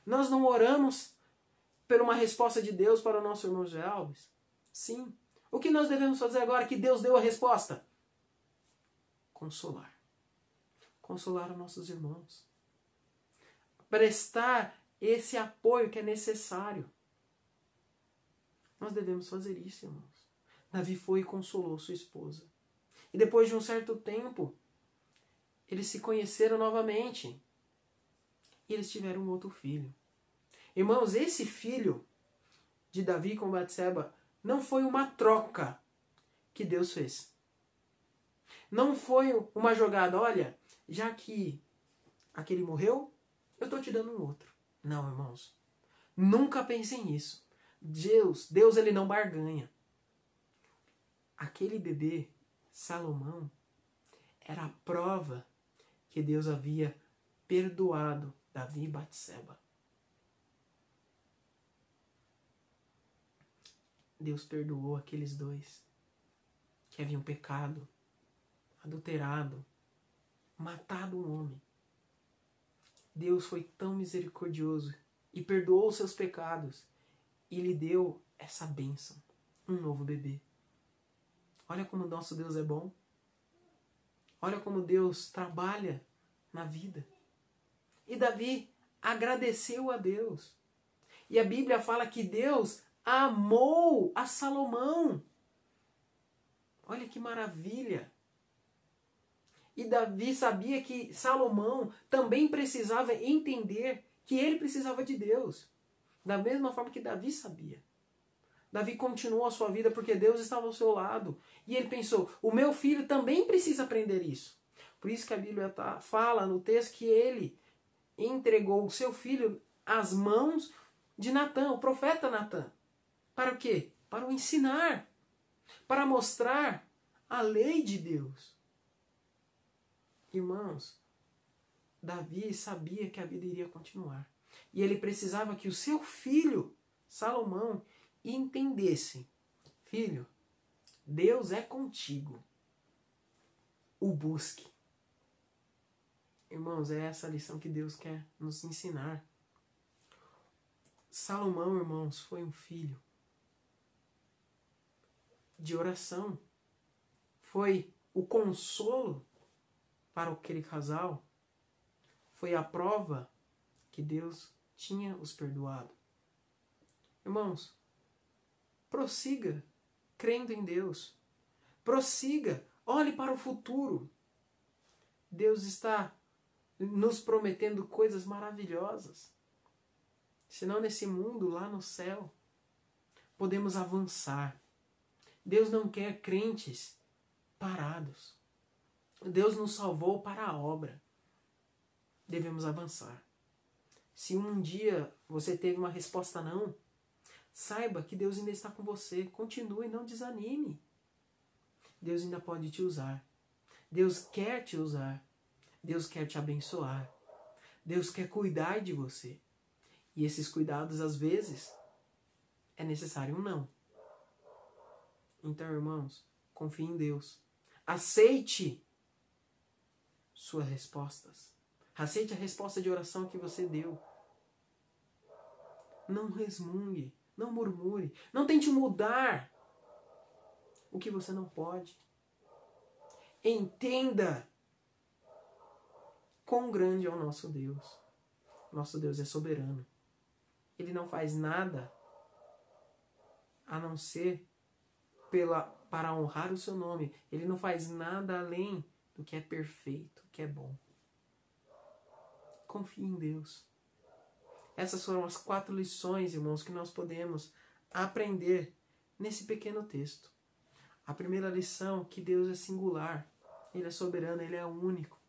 Nós não oramos por uma resposta de Deus para o nosso irmão José Alves? Sim. O que nós devemos fazer agora que Deus deu a resposta? Consolar. Consolar os nossos irmãos. Prestar esse apoio que é necessário. Nós devemos fazer isso, irmãos. Davi foi e consolou sua esposa. E depois de um certo tempo, eles se conheceram novamente. E eles tiveram um outro filho. Irmãos, esse filho de Davi com Batseba não foi uma troca que Deus fez. Não foi uma jogada, olha, já que aquele morreu, eu estou te dando um outro. Não, irmãos. Nunca pensem nisso. Deus ele não barganha. aquele bebê, Salomão, era a prova que Deus havia perdoado Davi e Batseba. Deus perdoou aqueles dois que haviam pecado, adulterado, matado um homem. Deus foi tão misericordioso e perdoou os seus pecados e lhe deu essa bênção, um novo bebê. Olha como nosso Deus é bom. Olha como Deus trabalha na vida. E Davi agradeceu a Deus. E a Bíblia fala que Deus amou a Salomão. Olha que maravilha. E Davi sabia que Salomão também precisava entender que ele precisava de Deus. Da mesma forma que Davi sabia. Davi continuou a sua vida porque Deus estava ao seu lado. E ele pensou, o meu filho também precisa aprender isso. Por isso que a Bíblia fala no texto que ele entregou o seu filho às mãos de Natã, o profeta Natã. Para o quê? Para o ensinar. Para mostrar a lei de Deus. Irmãos, Davi sabia que a vida iria continuar. E ele precisava que o seu filho, Salomão, entendesse. Filho, Deus é contigo. O busque. Irmãos, é essa a lição que Deus quer nos ensinar. Salomão, irmãos, foi um filho de oração. Foi o consolo para aquele casal. Foi a prova que Deus tinha os perdoado. Irmãos, prossiga crendo em Deus. Prossiga, olhe para o futuro. Deus está nos prometendo coisas maravilhosas. Se não nesse mundo, lá no céu, podemos avançar. Deus não quer crentes parados. Deus nos salvou para a obra. Devemos avançar. Se um dia você teve uma resposta não, saiba que Deus ainda está com você. Continue, não desanime. Deus ainda pode te usar. Deus quer te usar. Deus quer te abençoar. Deus quer cuidar de você. E esses cuidados, às vezes, é necessário um não. Então, irmãos, confie em Deus. Aceite suas respostas. Aceite a resposta de oração que você deu. Não resmungue, não murmure, não tente mudar o que você não pode. Entenda quão grande é o nosso Deus. Nosso Deus é soberano. Ele não faz nada a não ser para honrar o seu nome. Ele não faz nada além do que é perfeito, que é bom. Confie em Deus. Essas foram as 4 lições, irmãos, que nós podemos aprender nesse pequeno texto. A primeira lição, que Deus é singular. Ele é soberano, Ele é único.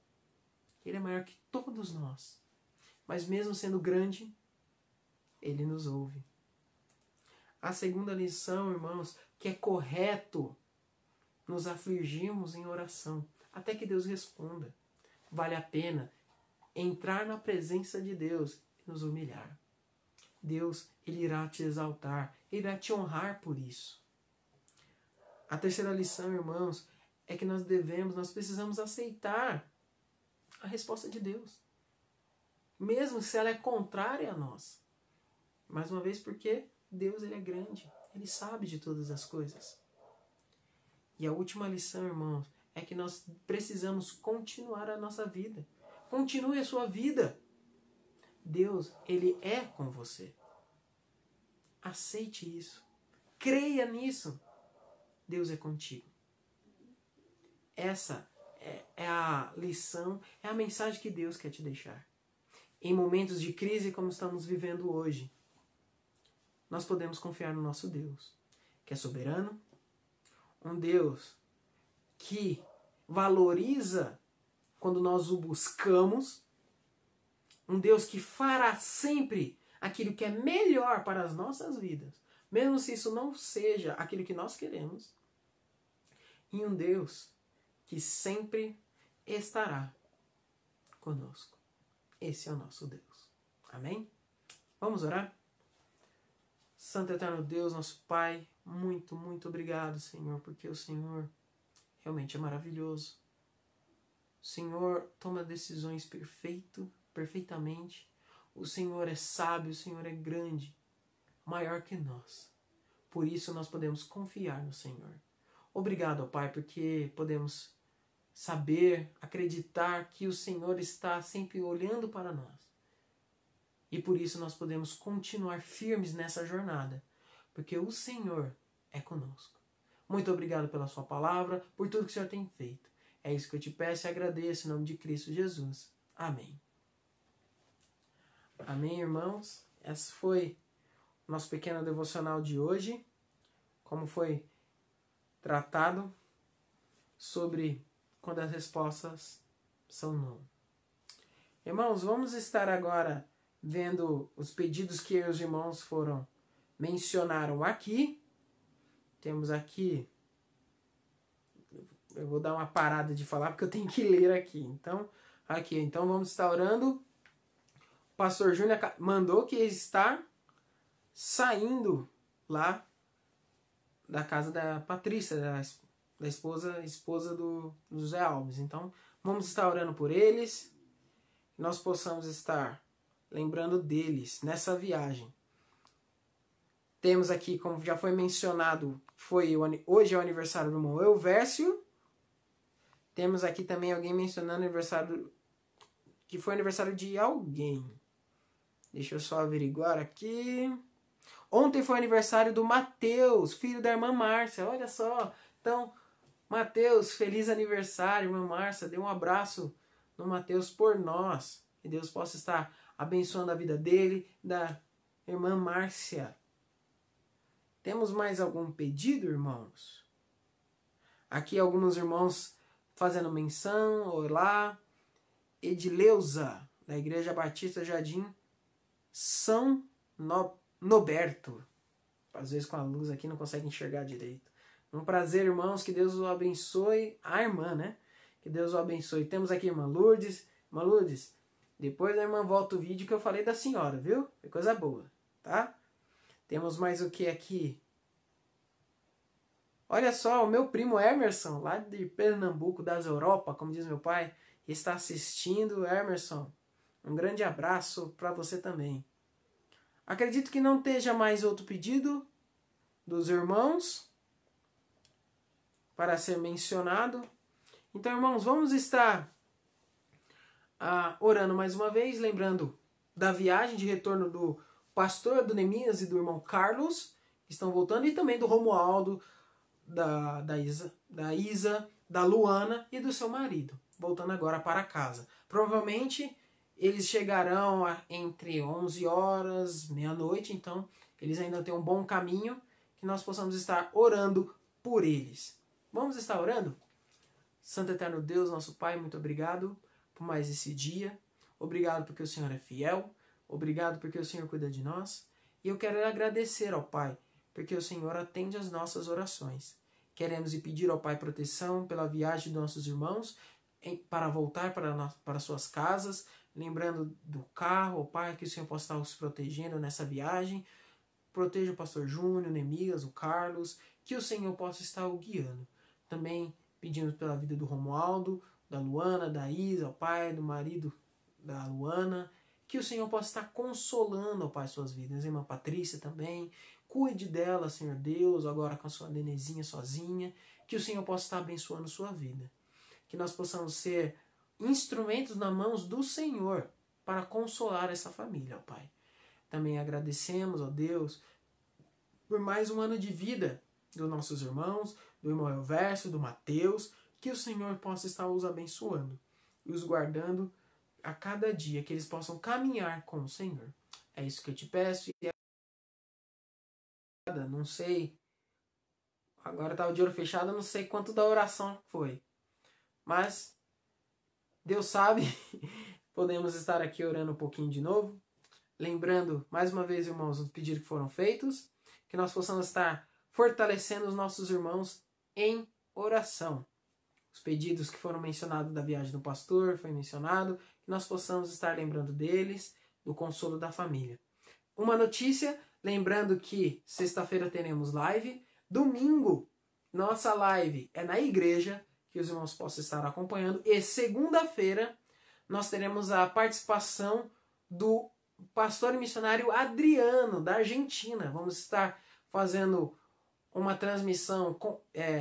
Ele é maior que todos nós. Mas mesmo sendo grande, Ele nos ouve. A segunda lição, irmãos, que é correto nos afligirmos em oração, até que Deus responda. Vale a pena entrar na presença de Deus e nos humilhar. Deus, Ele irá te exaltar, Ele irá te honrar por isso. A terceira lição, irmãos, é que nós precisamos aceitar a resposta de Deus. Mesmo se ela é contrária a nós. Mais uma vez, porque Deus, Ele é grande, Ele sabe de todas as coisas. E a última lição, irmãos, é que nós precisamos continuar a nossa vida. Continue a sua vida. Deus, Ele é com você. Aceite isso. Creia nisso. Deus é contigo. Essa é a lição, é a mensagem que Deus quer te deixar. Em momentos de crise como estamos vivendo hoje, nós podemos confiar no nosso Deus, que é soberano, um Deus que valoriza quando nós o buscamos, um Deus que fará sempre aquilo que é melhor para as nossas vidas, mesmo se isso não seja aquilo que nós queremos, em um Deus que sempre estará conosco. Esse é o nosso Deus. Amém? Vamos orar? Santo Eterno Deus, nosso Pai, muito, muito obrigado, Senhor, porque o Senhor realmente é maravilhoso. O Senhor toma decisões perfeitamente. O Senhor é sábio, o Senhor é grande, maior que nós. Por isso nós podemos confiar no Senhor. Obrigado, ó Pai, porque podemos saber, acreditar que o Senhor está sempre olhando para nós. E por isso nós podemos continuar firmes nessa jornada, porque o Senhor é conosco. Muito obrigado pela sua palavra, por tudo que o Senhor tem feito. É isso que eu te peço e agradeço em nome de Cristo Jesus. Amém. Amém, irmãos? Esse foi o nosso pequeno devocional de hoje. Como foi tratado sobre quando as respostas são não. Irmãos, vamos estar agora vendo os pedidos que os irmãos mencionaram aqui. Temos aqui, eu vou dar uma parada de falar porque eu tenho que ler aqui. Então vamos estar orando. O pastor Júnior mandou que está saindo lá da casa da Patrícia, da esposa do José Alves. Então, vamos estar orando por eles, que nós possamos estar lembrando deles nessa viagem. Temos aqui, como já foi mencionado, hoje é o aniversário do irmão Elvércio. Temos aqui também alguém mencionando aniversário, que foi aniversário de alguém. Deixa eu só averiguar aqui. Ontem foi aniversário do Mateus, filho da irmã Márcia. Olha só. Então, Mateus, feliz aniversário, irmã Márcia. Dê um abraço no Mateus por nós. Que Deus possa estar abençoando a vida dele, da irmã Márcia. Temos mais algum pedido, irmãos? Aqui alguns irmãos fazendo menção. Olá. Edileuza, da Igreja Batista Jardim São Noberto. Às vezes com a luz aqui não consegue enxergar direito. Um prazer, irmãos. Que Deus o abençoe. A irmã, né? Que Deus o abençoe. Temos aqui a irmã Lourdes. Irmã Lourdes, depois a irmã volta o vídeo que eu falei da senhora, viu? É coisa boa, tá? Temos mais o que aqui? Olha só, o meu primo Emerson, lá de Pernambuco, das Europa, como diz meu pai, está assistindo. Emerson, um grande abraço para você também. Acredito que não esteja mais outro pedido dos irmãos para ser mencionado. Então, irmãos, vamos estar orando mais uma vez, lembrando da viagem de retorno do pastor do Neemias e do irmão Carlos, que estão voltando, e também do Romualdo, da Isa, da Luana e do seu marido, voltando agora para casa. Provavelmente eles chegarão entre 11 horas, meia-noite, então eles ainda têm um bom caminho, que nós possamos estar orando por eles. Vamos estar orando? Santo Eterno Deus, nosso Pai, muito obrigado por mais esse dia. Obrigado porque o Senhor é fiel. Obrigado porque o Senhor cuida de nós. E eu quero agradecer ao Pai, porque o Senhor atende as nossas orações. Queremos lhe pedir ao Pai proteção pela viagem dos nossos irmãos para voltar para suas casas, lembrando do carro, ó Pai, que o Senhor possa estar os protegendo nessa viagem. Proteja o pastor Júnior, o Neemias, o Carlos, que o Senhor possa estar o guiando. Também pedindo pela vida do Romualdo, da Luana, da Isa, ó Pai, do marido da Luana, que o Senhor possa estar consolando, ó Pai, suas vidas. A irmã Patrícia também, cuide dela, Senhor Deus, agora com a sua nenezinha sozinha, que o Senhor possa estar abençoando sua vida. Que nós possamos ser instrumentos nas mãos do Senhor para consolar essa família, ó Pai. Também agradecemos, ó Deus, por mais um ano de vida dos nossos irmãos, do irmão Elvércio, do Mateus, que o Senhor possa estar os abençoando e os guardando a cada dia, que eles possam caminhar com o Senhor. É isso que eu te peço. Não sei, agora tá o de olho fechado, não sei quanto da oração foi, mas Deus sabe. Podemos estar aqui orando um pouquinho de novo, lembrando mais uma vez, irmãos, os pedidos que foram feitos, que nós possamos estar fortalecendo os nossos irmãos em oração. Os pedidos que foram mencionados da viagem do pastor, foi mencionado, que nós possamos estar lembrando deles, do consolo da família. Uma notícia, lembrando que sexta-feira teremos live, domingo nossa live é na igreja, que os irmãos possam estar acompanhando, e segunda-feira nós teremos a participação do pastor e missionário Adriano, da Argentina. Vamos estar fazendo uma transmissão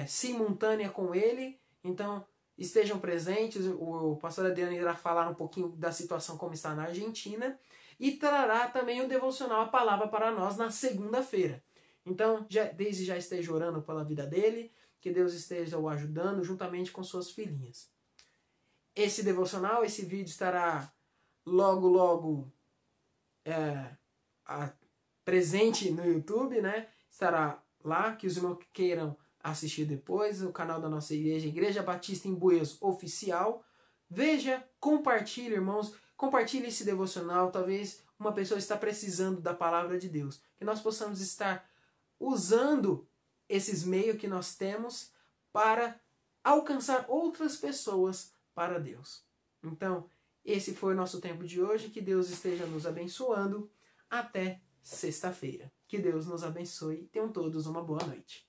simultânea com ele, então estejam presentes. O pastor Adriano irá falar um pouquinho da situação como está na Argentina e trará também o devocional, a palavra para nós na segunda-feira. Então, desde já esteja orando pela vida dele, que Deus esteja o ajudando juntamente com suas filhinhas. Esse devocional, esse vídeo estará logo presente no YouTube, né? Estará lá, que os irmãos queiram assistir depois, o canal da nossa igreja, Igreja Batista em Bueiros Oficial. Veja, compartilhe, irmãos, compartilhe esse devocional. Talvez uma pessoa está precisando da palavra de Deus. Que nós possamos estar usando esses meios que nós temos para alcançar outras pessoas para Deus. Então, esse foi o nosso tempo de hoje. Que Deus esteja nos abençoando. Até sexta-feira. Que Deus nos abençoe. Tenham todos uma boa noite.